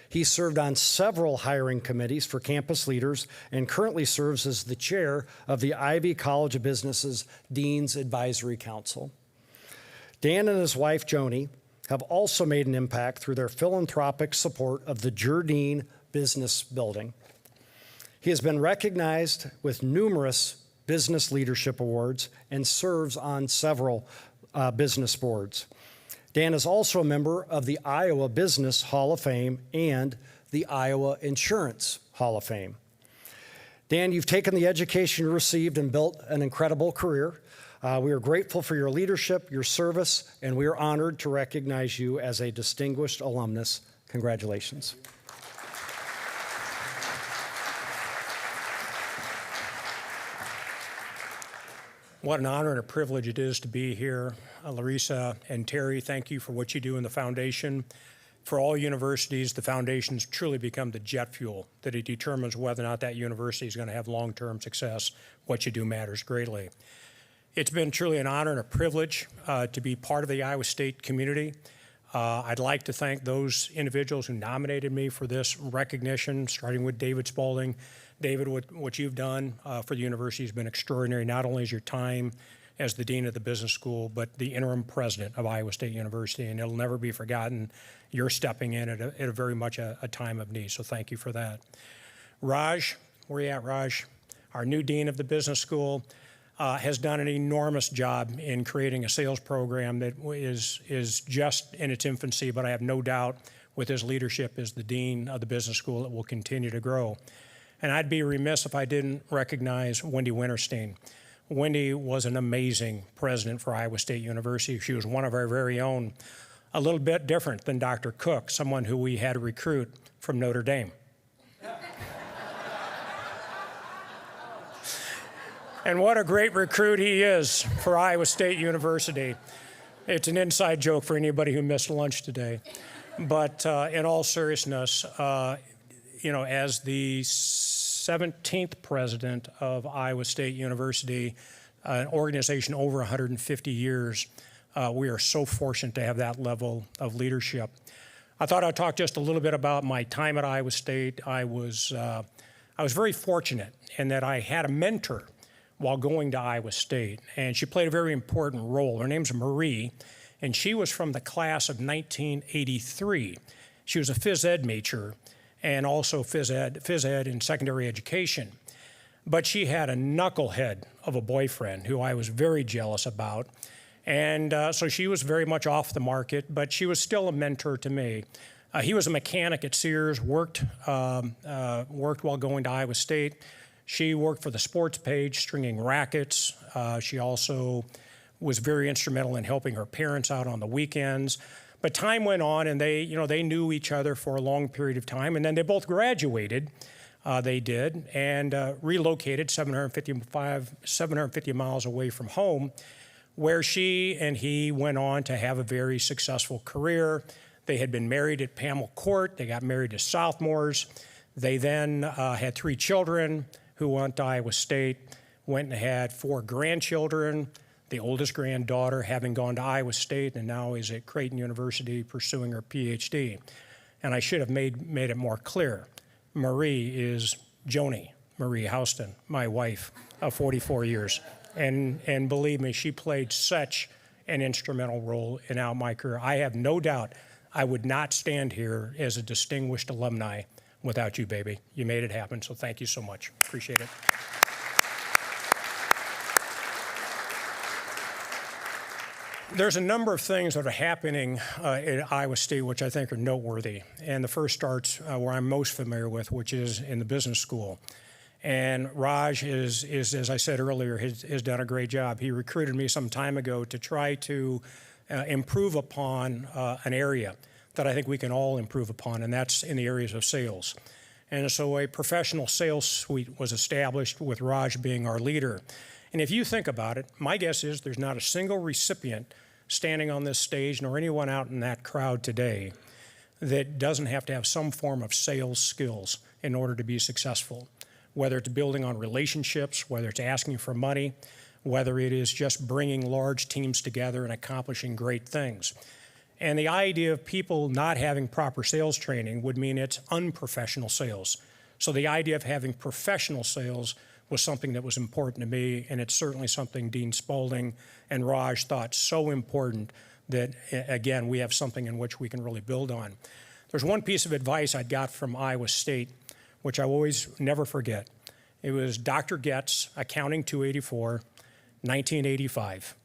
He served on several hiring committees for campus leaders and currently serves as the chair of the Ivy College of Business's Dean's Advisory Council. Dan and his wife, Joni, have also made an impact through their philanthropic support of the Jardine Business Building. He has been recognized with numerous business leadership awards and serves on several business boards. Dan is also a member of the Iowa Business Hall of Fame and the Iowa Insurance Hall of Fame. Dan, you've taken the education you received and built an incredible career. We are grateful for your leadership, your service, and we are honored to recognize you as a distinguished alumnus. Congratulations. What an honor and a privilege it is to be here. Larissa and Terry, thank you for what you do in the foundation. For all universities, the foundations truly become the jet fuel that it determines whether or not that university is going to have long-term success. What you do matters greatly. It's been truly an honor and a privilege to be part of the Iowa State community. I'd like to thank those individuals who nominated me for this recognition, starting with David Spaulding. David, what you've done for the university has been extraordinary, not only as your time as the dean of the business school, but the interim president of Iowa State University, and it'll never be forgotten. You're stepping in at a very much a time of need, so thank you for that. Raj, where you at, Raj? Our new dean of the business school has done an enormous job in creating a sales program that is just in its infancy, but I have no doubt with his leadership as the dean of the business school, it will continue to grow. And I'd be remiss if I didn't recognize Wendy Winterstein. Wendy was an amazing president for Iowa State University. She was one of our very own, a little bit different than Dr. Cook, someone who we had to recruit from Notre Dame. And what a great recruit he is for Iowa State University. It's an inside joke for anybody who missed lunch today. But in all seriousness, as the 17th president of Iowa State University, an organization over 150 years, we are so fortunate to have that level of leadership. I thought I'd talk just a little bit about my time at Iowa State. I was very fortunate in that I had a mentor while going to Iowa State, and she played a very important role. Her name's Marie, and she was from the class of 1983. She was a phys ed major and also phys ed in secondary education. But she had a knucklehead of a boyfriend who I was very jealous about. And so she was very much off the market, but she was still a mentor to me. He was a mechanic at Sears, worked while going to Iowa State. She worked for the sports page, stringing rackets. She also was very instrumental in helping her parents out on the weekends. But time went on, and they knew each other for a long period of time, and then they both graduated. They did, and relocated 750 miles away from home, where she and he went on to have a very successful career. They had been married at Pamela Court. They got married as sophomores. They then had 3 children who went to Iowa State, went and had 4 grandchildren, the oldest granddaughter having gone to Iowa State and now is at Creighton University pursuing her PhD. And I should have made it more clear. Marie is Joni Marie Houston, my wife of 44 years. And believe me, she played such an instrumental role in my career. I have no doubt I would not stand here as a distinguished alumni without you, baby. You made it happen, so thank you so much. Appreciate it. There's a number of things that are happening at Iowa State which I think are noteworthy. And the first starts where I'm most familiar with, which is in the business school. And Raj is as I said earlier, has done a great job. He recruited me some time ago to try to improve upon an area that I think we can all improve upon, and that's in the areas of sales. And so a professional sales suite was established with Raj being our leader. And if you think about it, my guess is there's not a single recipient standing on this stage, nor anyone out in that crowd today, that doesn't have to have some form of sales skills in order to be successful, whether it's building on relationships, whether it's asking for money, whether it is just bringing large teams together and accomplishing great things. And the idea of people not having proper sales training would mean it's unprofessional sales. So the idea of having professional sales was something that was important to me, and it's certainly something Dean Spaulding and Raj thought so important that, again, we have something in which we can really build on. There's one piece of advice I got from Iowa State, which I will always never forget. It was Dr. Getz, Accounting 284, 1985.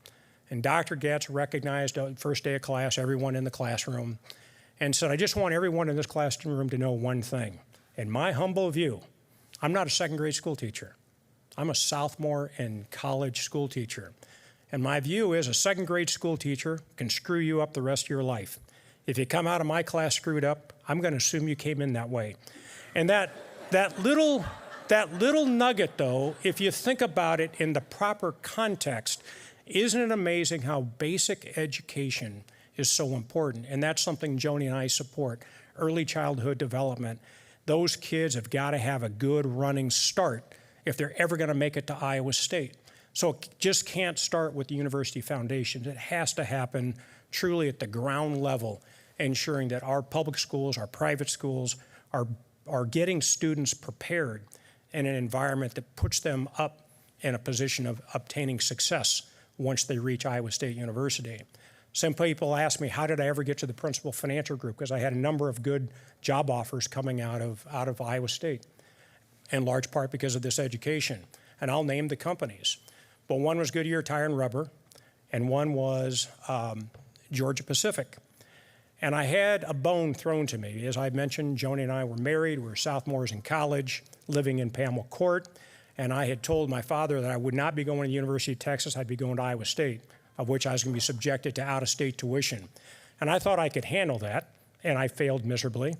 And Dr. Getz recognized the first day of class, everyone in the classroom, and said, I just want everyone in this classroom to know one thing. In my humble view, I'm not a second grade school teacher. I'm a sophomore and college school teacher. And my view is a second grade school teacher can screw you up the rest of your life. If you come out of my class screwed up, I'm going to assume you came in that way. And that little nugget, though, if you think about it in the proper context, isn't it amazing how basic education is so important? And that's something Joni and I support, early childhood development. Those kids have got to have a good running start if they're ever going to make it to Iowa State. So it just can't start with the university foundations. It has to happen truly at the ground level, ensuring that our public schools, our private schools are getting students prepared in an environment that puts them up in a position of obtaining success once they reach Iowa State University. Some people ask me, how did I ever get to the Principal Financial Group? Because I had a number of good job offers coming out of Iowa State, in large part because of this education. And I'll name the companies. But one was Goodyear Tire and Rubber, and one was Georgia Pacific. And I had a bone thrown to me. As I mentioned, Joni and I were married. We were sophomores in college, living in Pamela Court. And I had told my father that I would not be going to the University of Texas. I'd be going to Iowa State, of which I was going to be subjected to out-of-state tuition. And I thought I could handle that, and I failed miserably.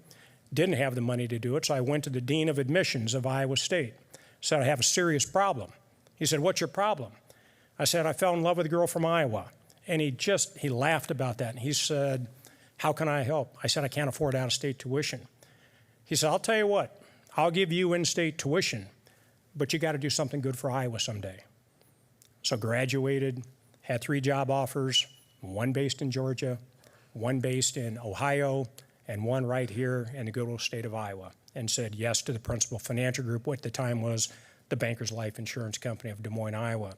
Didn't have the money to do it, so I went to the Dean of Admissions of Iowa State. Said, I have a serious problem. He said, what's your problem? I said, I fell in love with a girl from Iowa. And he laughed about that. And he said, how can I help? I said, I can't afford out-of-state tuition. He said, I'll tell you what, I'll give you in-state tuition, but you got to do something good for Iowa someday. So graduated, had 3 job offers, one based in Georgia, one based in Ohio, and one right here in the good old state of Iowa, and said yes to the Principal Financial Group, what at the time was the Bankers Life Insurance Company of Des Moines, Iowa.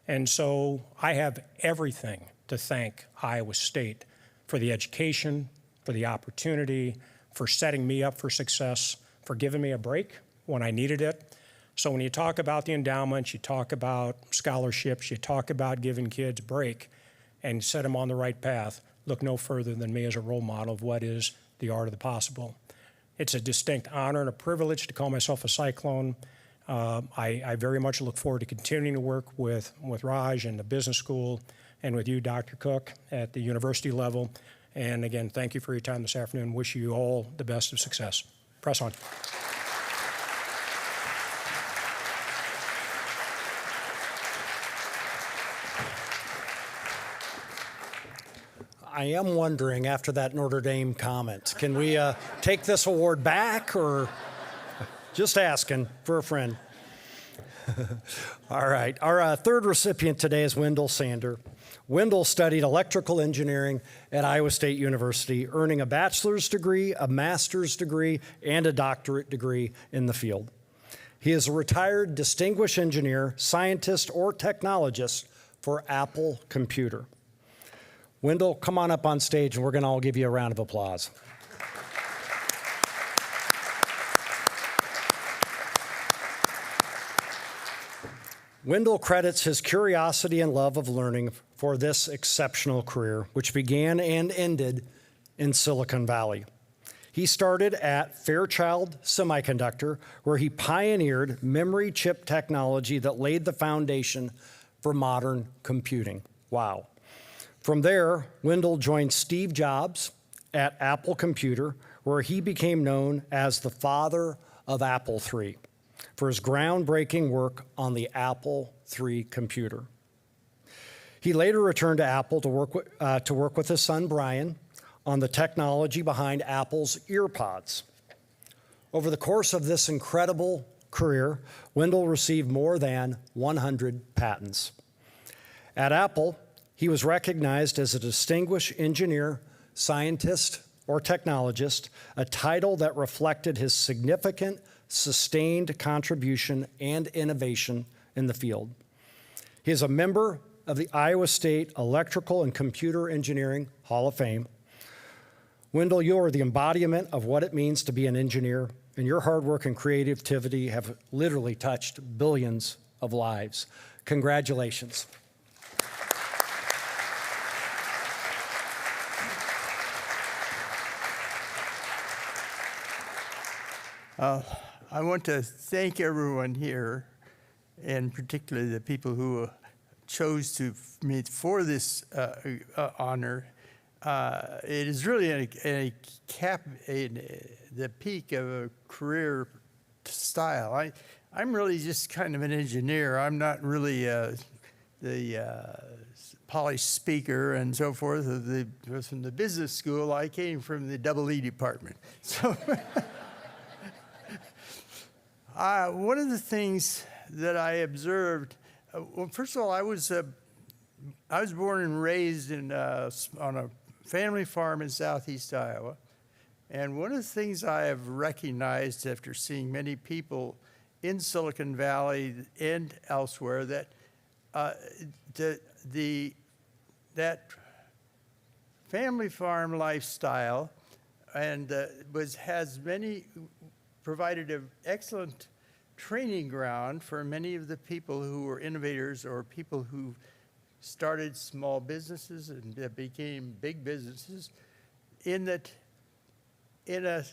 And so I have everything to thank Iowa State for the education, for the opportunity, for setting me up for success, for giving me a break when I needed it. So when you talk about the endowments, you talk about scholarships, you talk about giving kids a break and set them on the right path, look no further than me as a role model of what is the art of the possible. It's a distinct honor and a privilege to call myself a Cyclone. I very much look forward to continuing to work with Raj and the business school and with you, Dr. Cook, at the university level. And again, thank you for your time this afternoon. Wish you all the best of success. Press on. I am wondering, after that Notre Dame comment, can we take this award back, or just asking for a friend? All right. Our third recipient today is Wendell Sander. Wendell studied electrical engineering at Iowa State University, earning a bachelor's degree, a master's degree, and a doctorate degree in the field. He is a retired distinguished engineer, scientist, or technologist for Apple Computer. Wendell, come on up on stage, and we're going to all give you a round of applause. Wendell credits his curiosity and love of learning for this exceptional career, which began and ended in Silicon Valley. He started at Fairchild Semiconductor, where he pioneered memory chip technology that laid the foundation for modern computing. Wow. From there, Wendell joined Steve Jobs at Apple Computer, where he became known as the father of Apple III for his groundbreaking work on the Apple III computer. He later returned to Apple to work with his son, Brian, on the technology behind Apple's EarPods. Over the course of this incredible career, Wendell received more than 100 patents. At Apple, he was recognized as a distinguished engineer, scientist, or technologist, a title that reflected his significant, sustained contribution and innovation in the field. He is a member of the Iowa State Electrical and Computer Engineering Hall of Fame. Wendell, you are the embodiment of what it means to be an engineer, and your hard work and creativity have literally touched billions of lives. Congratulations. I want to thank everyone here, and particularly the people who chose to meet for this honor. It is really the peak of a career style. I'm really just kind of an engineer. I'm not really the polished speaker and so forth. From the business school, I came from the double E department. So one of the things that I observed, well, first of all, I was born and raised on a family farm in southeast Iowa. And one of the things I have recognized after seeing many people in Silicon Valley and elsewhere, that that family farm lifestyle and provided an excellent training ground for many of the people who were innovators or people who started small businesses and became big businesses. In that, in a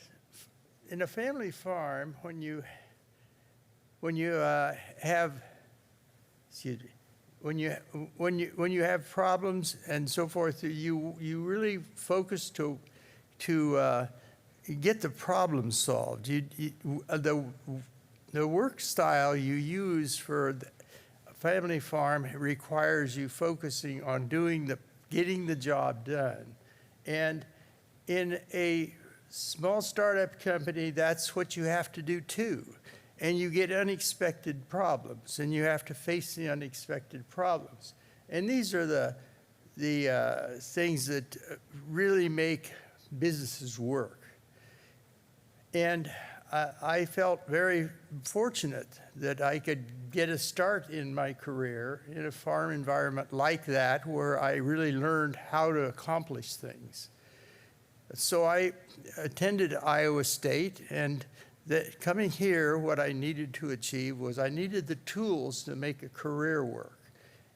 family farm, when you have problems and so forth, you really focus to get the problem solved. The work style you use for the family farm requires you focusing on getting the job done. And in a small startup company, that's what you have to do too. And you get unexpected problems, and you have to face the unexpected problems. And these are the things that really make businesses work. And I felt very fortunate that I could get a start in my career in a farm environment like that, where I really learned how to accomplish things. So I attended Iowa State, and coming here, what I needed to achieve was I needed the tools to make a career work.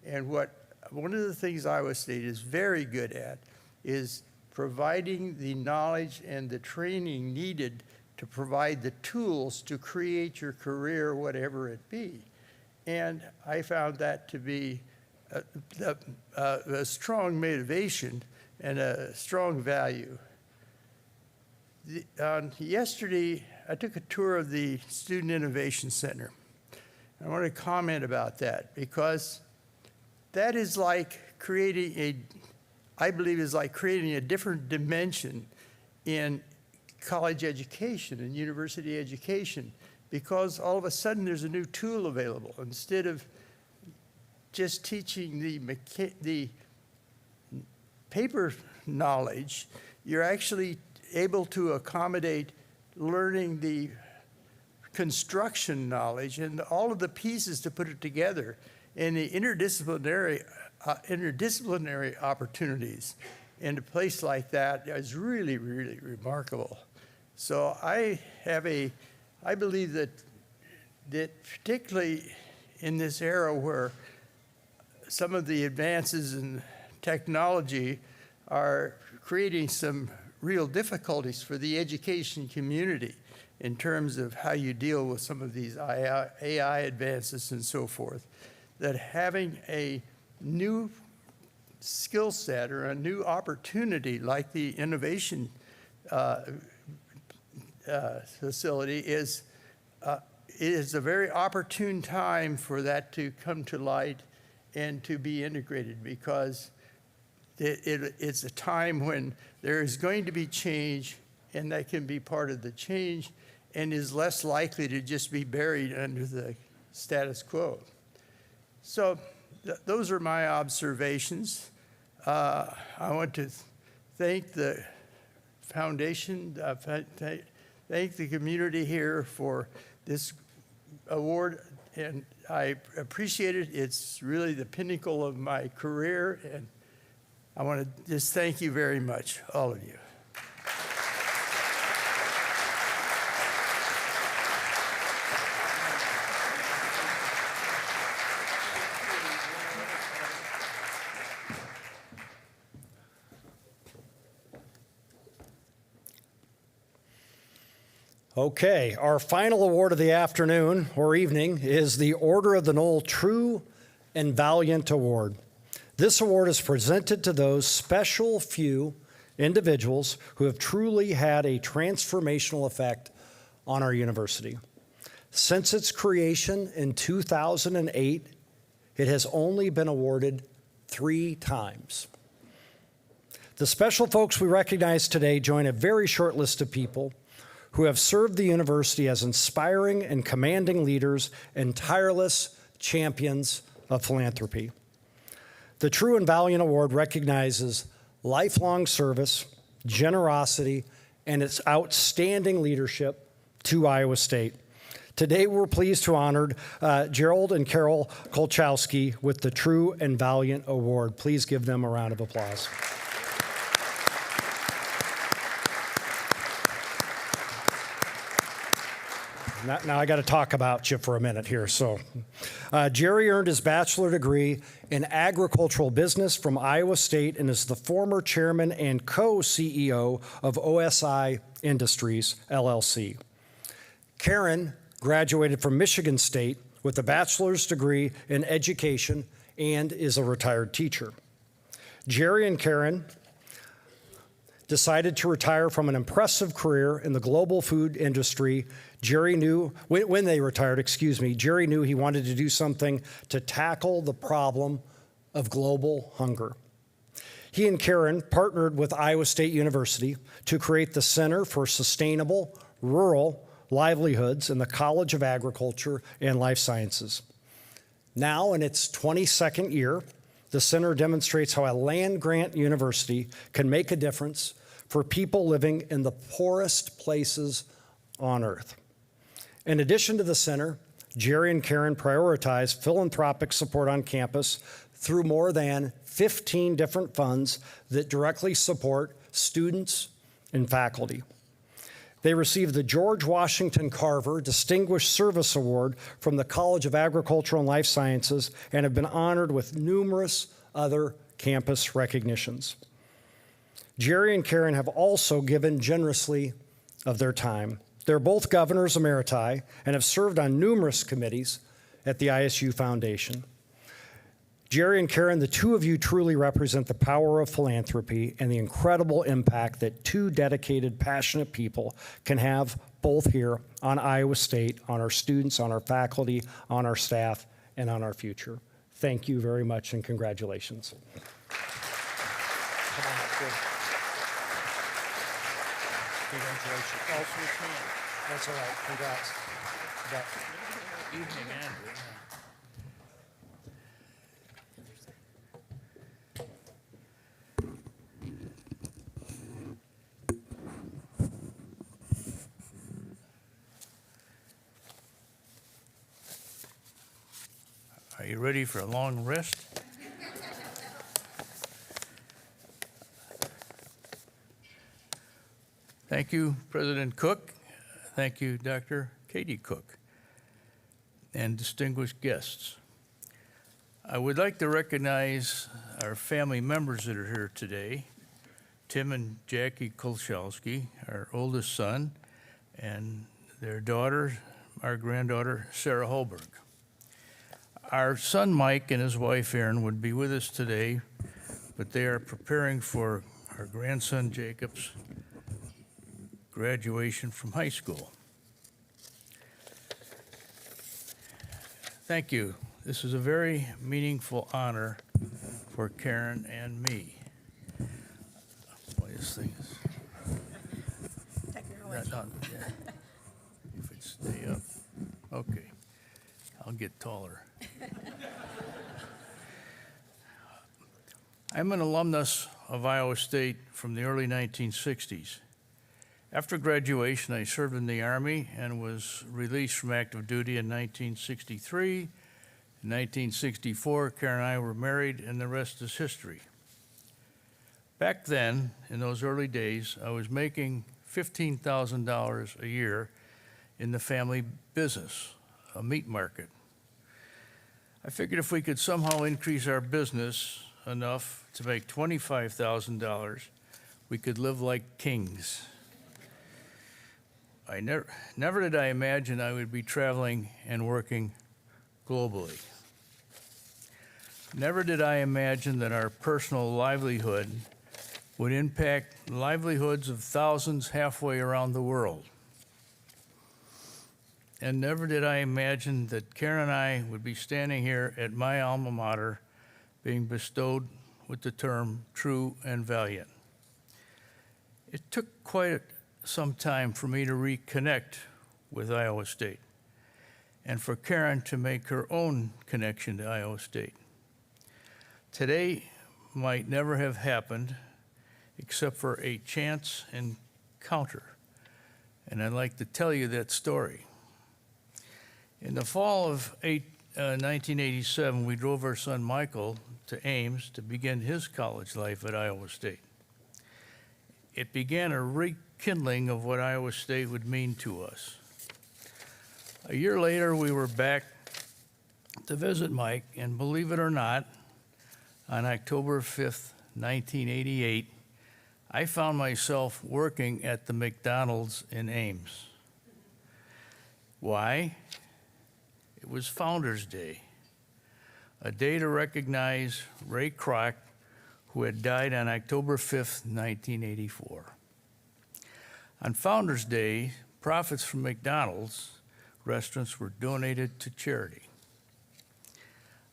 And one of the things Iowa State is very good at is providing the knowledge and the training needed to provide the tools to create your career, whatever it be. And I found that to be a strong motivation and a strong value. Yesterday, I took a tour of the Student Innovation Center. I want to comment about that because that is like I believe is like creating a different dimension in college education and university education, because all of a sudden there's a new tool available. Instead of just teaching the paper knowledge, you're actually able to accommodate learning the construction knowledge and all of the pieces to put it together, and the interdisciplinary opportunities in a place like that is really, really remarkable. So I believe that particularly in this era where some of the advances in technology are creating some real difficulties for the education community in terms of how you deal with some of these AI advances and so forth, that having a new skill set or a new opportunity like the innovation facility is a very opportune time for that to come to light and to be integrated, because it's a time when there is going to be change, and that can be part of the change and is less likely to just be buried under the status quo. So those are my observations. I want to thank the foundation, thank the community here for this award, and I appreciate it. It's really the pinnacle of my career, and I want to just thank you very much, all of you. Okay, our final award of the afternoon or evening is the Order of the Knoll True and Valiant Award. This award is presented to those special few individuals who have truly had a transformational effect on our university. Since its creation in 2008, it has only been awarded 3 times. The special folks we recognize today join a very short list of people who have served the university as inspiring and commanding leaders and tireless champions of philanthropy. The True and Valiant Award recognizes lifelong service, generosity, and its outstanding leadership to Iowa State. Today, we're pleased to honor Gerald and Carol Kolchowski with the True and Valiant Award. Please give them a round of applause. Now I got to talk about you for a minute here. So, Jerry earned his bachelor degree in agricultural business from Iowa State and is the former chairman and co-CEO of OSI Industries, LLC. Karen graduated from Michigan State with a bachelor's degree in education and is a retired teacher. Jerry and Karen decided to retire from an impressive career in the global food industry. Jerry knew, when they retired, Jerry knew he wanted to do something to tackle the problem of global hunger. He and Karen partnered with Iowa State University to create the Center for Sustainable Rural Livelihoods in the College of Agriculture and Life Sciences. Now, in its 22nd year, the center demonstrates how a land-grant university can make a difference for people living in the poorest places on earth. In addition to the center, Jerry and Karen prioritize philanthropic support on campus through more than 15 different funds that directly support students and faculty. They received the George Washington Carver Distinguished Service Award from the College of Agriculture and Life Sciences and have been honored with numerous other campus recognitions. Jerry and Karen have also given generously of their time. They're both governors emeriti and have served on numerous committees at the ISU Foundation. Jerry and Karen, the two of you truly represent the power of philanthropy and the incredible impact that 2 dedicated, passionate people can have both here on Iowa State, on our students, on our faculty, on our staff, and on our future. Thank you very much and congratulations. Come on up here. Congratulations. That's all right. Congrats. Evening, Andrew. Are you ready for a long rest? Thank you, President Cook. Thank you, Dr. Katie Cook, and distinguished guests. I would like to recognize our family members that are here today, Tim and Jackie Kolchowski, our oldest son, and their daughter, our granddaughter, Sarah Holberg. Our son Mike and his wife Erin would be with us today, but they are preparing for our grandson Jacob's graduation from high school. Thank you. This is a very meaningful honor for Karen and me. Boy, this thing is not, yeah. If it stay up, okay. I'll get taller. I'm an alumnus of Iowa State from the early 1960s. After graduation, I served in the Army and was released from active duty in 1963. In 1964, Karen and I were married, and the rest is history. Back then, in those early days, I was making $15,000 a year in the family business, a meat market. I figured if we could somehow increase our business enough to make $25,000, we could live like kings. I never did I imagine I would be traveling and working globally. Never did I imagine that our personal livelihood would impact livelihoods of thousands halfway around the world. And never did I imagine that Karen and I would be standing here at my alma mater being bestowed with the term true and valiant. It took quite some time for me to reconnect with Iowa State and for Karen to make her own connection to Iowa State. Today might never have happened except for a chance encounter, and I'd like to tell you that story. In the fall of 1987, we drove our son Michael to Ames to begin his college life at Iowa State. It began a rekindling of what Iowa State would mean to us. A year later, we were back to visit Mike, and believe it or not, on October 5th, 1988, I found myself working at the McDonald's in Ames. Why? It was Founders Day, a day to recognize Ray Kroc, who had died on October 5th, 1984. On Founders Day, profits from McDonald's restaurants were donated to charity.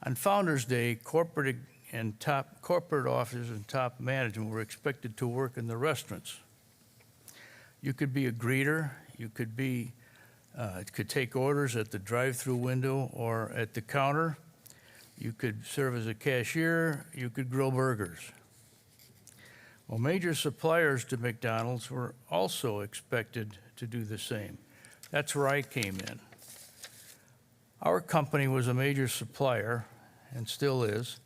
On Founders Day, corporate officers and top management were expected to work in the restaurants. You could be a greeter, you could take orders at the drive-through window or at the counter. You could serve as a cashier, you could grill burgers. Well, major suppliers to McDonald's were also expected to do the same. That's where I came in. Our company was a major supplier, and still is,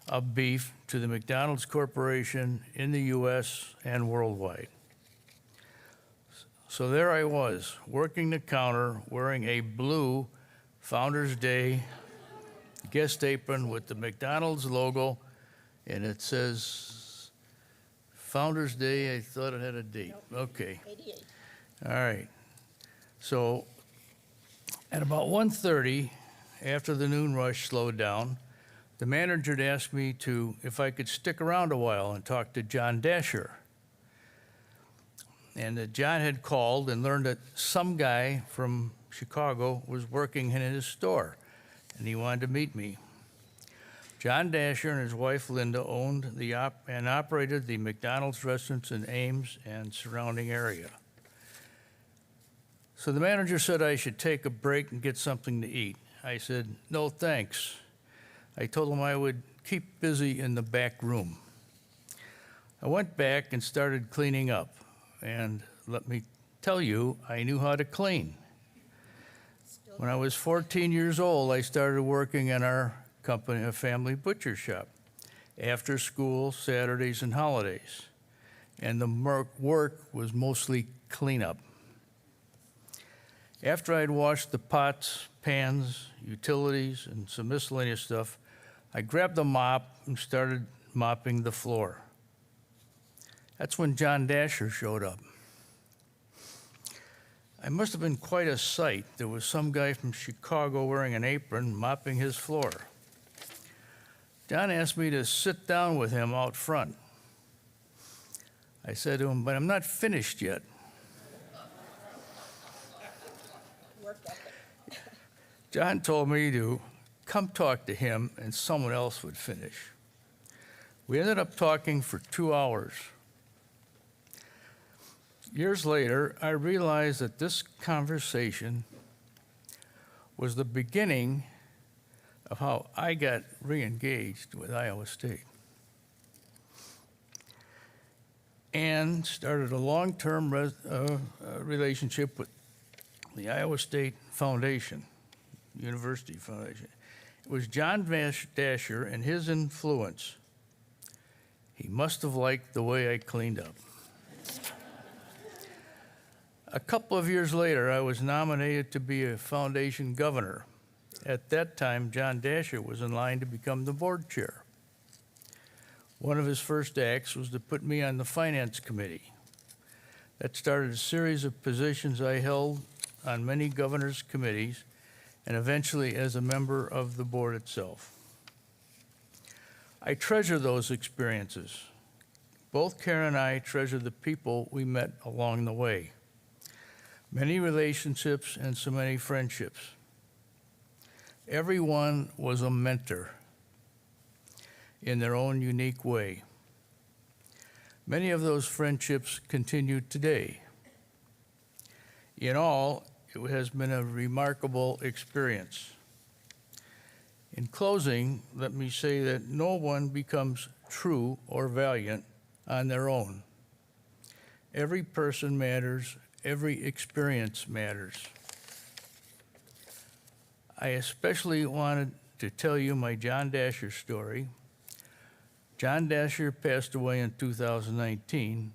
of beef to the McDonald's Corporation in the US and worldwide. So there I was, working the counter, wearing a blue Founders Day guest apron with the McDonald's logo, and it says Founders Day. I thought it had a date. Okay. 88. All right. So at about 1:30, after the noon rush slowed down, the manager had asked me if I could stick around a while and talk to John Dasher. And that John had called and learned that some guy from Chicago was working in his store, and he wanted to meet me. John Dasher and his wife Linda owned and operated the McDonald's restaurants in Ames and surrounding area. So the manager said I should take a break and get something to eat. I said, no thanks. I told him I would keep busy in the back room. I went back and started cleaning up, and let me tell you, I knew how to clean. When I was 14 years old, I started working in our company, a family butcher shop, after school, Saturdays and holidays. And the work was mostly cleanup. After I'd washed the pots, pans, utilities, and some miscellaneous stuff, I grabbed a mop and started mopping the floor. That's when John Dasher showed up. I must have been quite a sight. There was some guy from Chicago wearing an apron mopping his floor. John asked me to sit down with him out front. I said to him, but I'm not finished yet. John told me to come talk to him and someone else would finish. We ended up talking for 2 hours. Years later, I realized that this conversation was the beginning of how I got re-engaged with Iowa State. and started a long-term relationship with the Iowa State Foundation, University Foundation. It was John Dasher and his influence. He must have liked the way I cleaned up. A couple of years later, I was nominated to be a foundation governor. At that time, John Dasher was in line to become the board chair. One of his first acts was to put me on the finance committee. That started a series of positions I held on many governors' committees, and eventually as a member of the board itself. I treasure those experiences. Both Karen and I treasure the people we met along the way. Many relationships and so many friendships. Everyone was a mentor in their own unique way. Many of those friendships continue today. In all, it has been a remarkable experience. In closing, let me say that no one becomes true or valiant on their own. Every person matters, every experience matters. I especially wanted to tell you my John Dasher story. John Dasher passed away in 2019.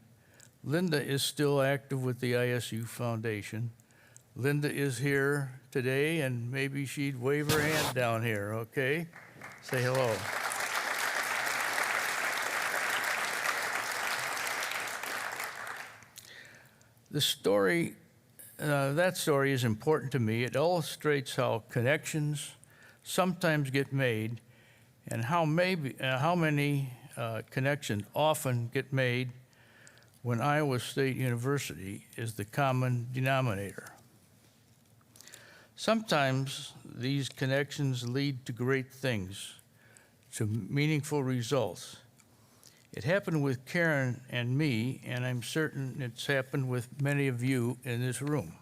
Linda is still active with the ISU Foundation. Linda is here today, and maybe she'd wave her hand down here, okay? Say hello. The story, that story is important to me. It illustrates how connections sometimes get made and how many connections often get made when Iowa State University is the common denominator. Sometimes these connections lead to great things, to meaningful results. It happened with Karen and me, and I'm certain it's happened with many of you in this room.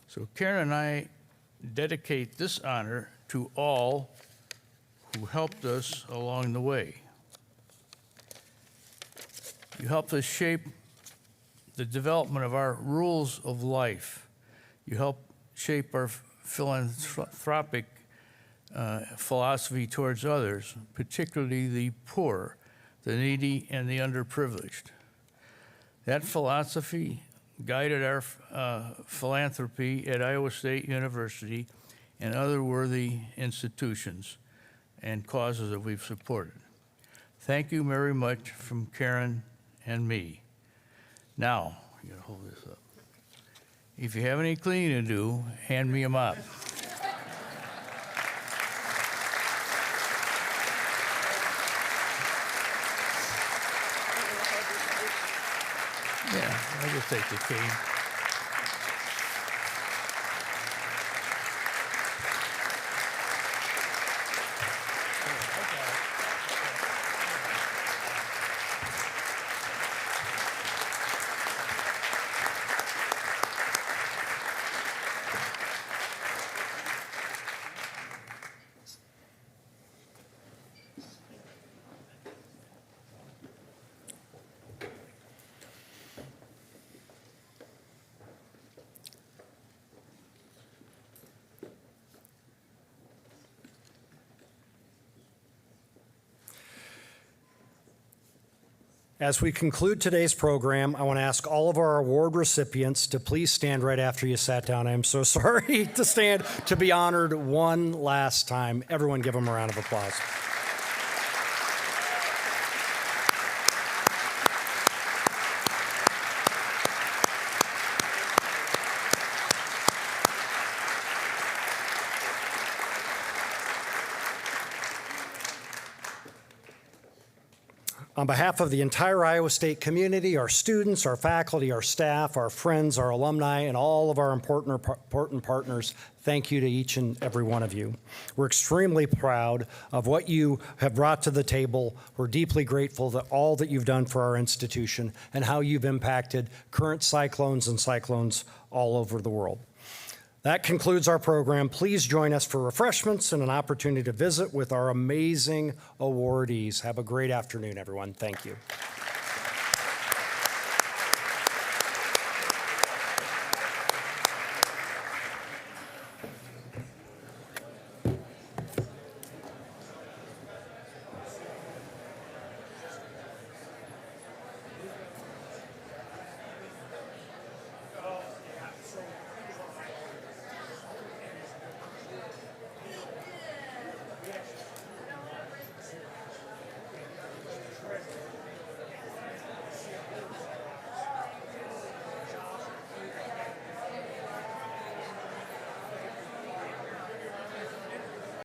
So Karen and I dedicate this honor to all who helped us along the way. You helped us shape the development of our rules of life. You helped shape our philanthropic philosophy towards others, particularly the poor, the needy, and the underprivileged. That philosophy guided our philanthropy at Iowa State University and other worthy institutions and causes that we've supported. Thank you very much from Karen and me. Now, you gotta hold this up. If you have any cleaning to do, hand me a mop. Yeah, I'll just take the cane. As we conclude today's program, I want to ask all of our award recipients to please stand right after you sat down. I am so sorry to stand to be honored one last time. Everyone give them a round of applause. On behalf of the entire Iowa State community, our students, our faculty, our staff, our friends, our alumni, and all of our important partners, thank you to each and every one of you. We're extremely proud of what you have brought to the table. We're deeply grateful for all that you've done for our institution and how you've impacted current cyclones and cyclones all over the world. That concludes our program. Please join us for refreshments and an opportunity to visit with our amazing awardees. Have a great afternoon, everyone. Thank you.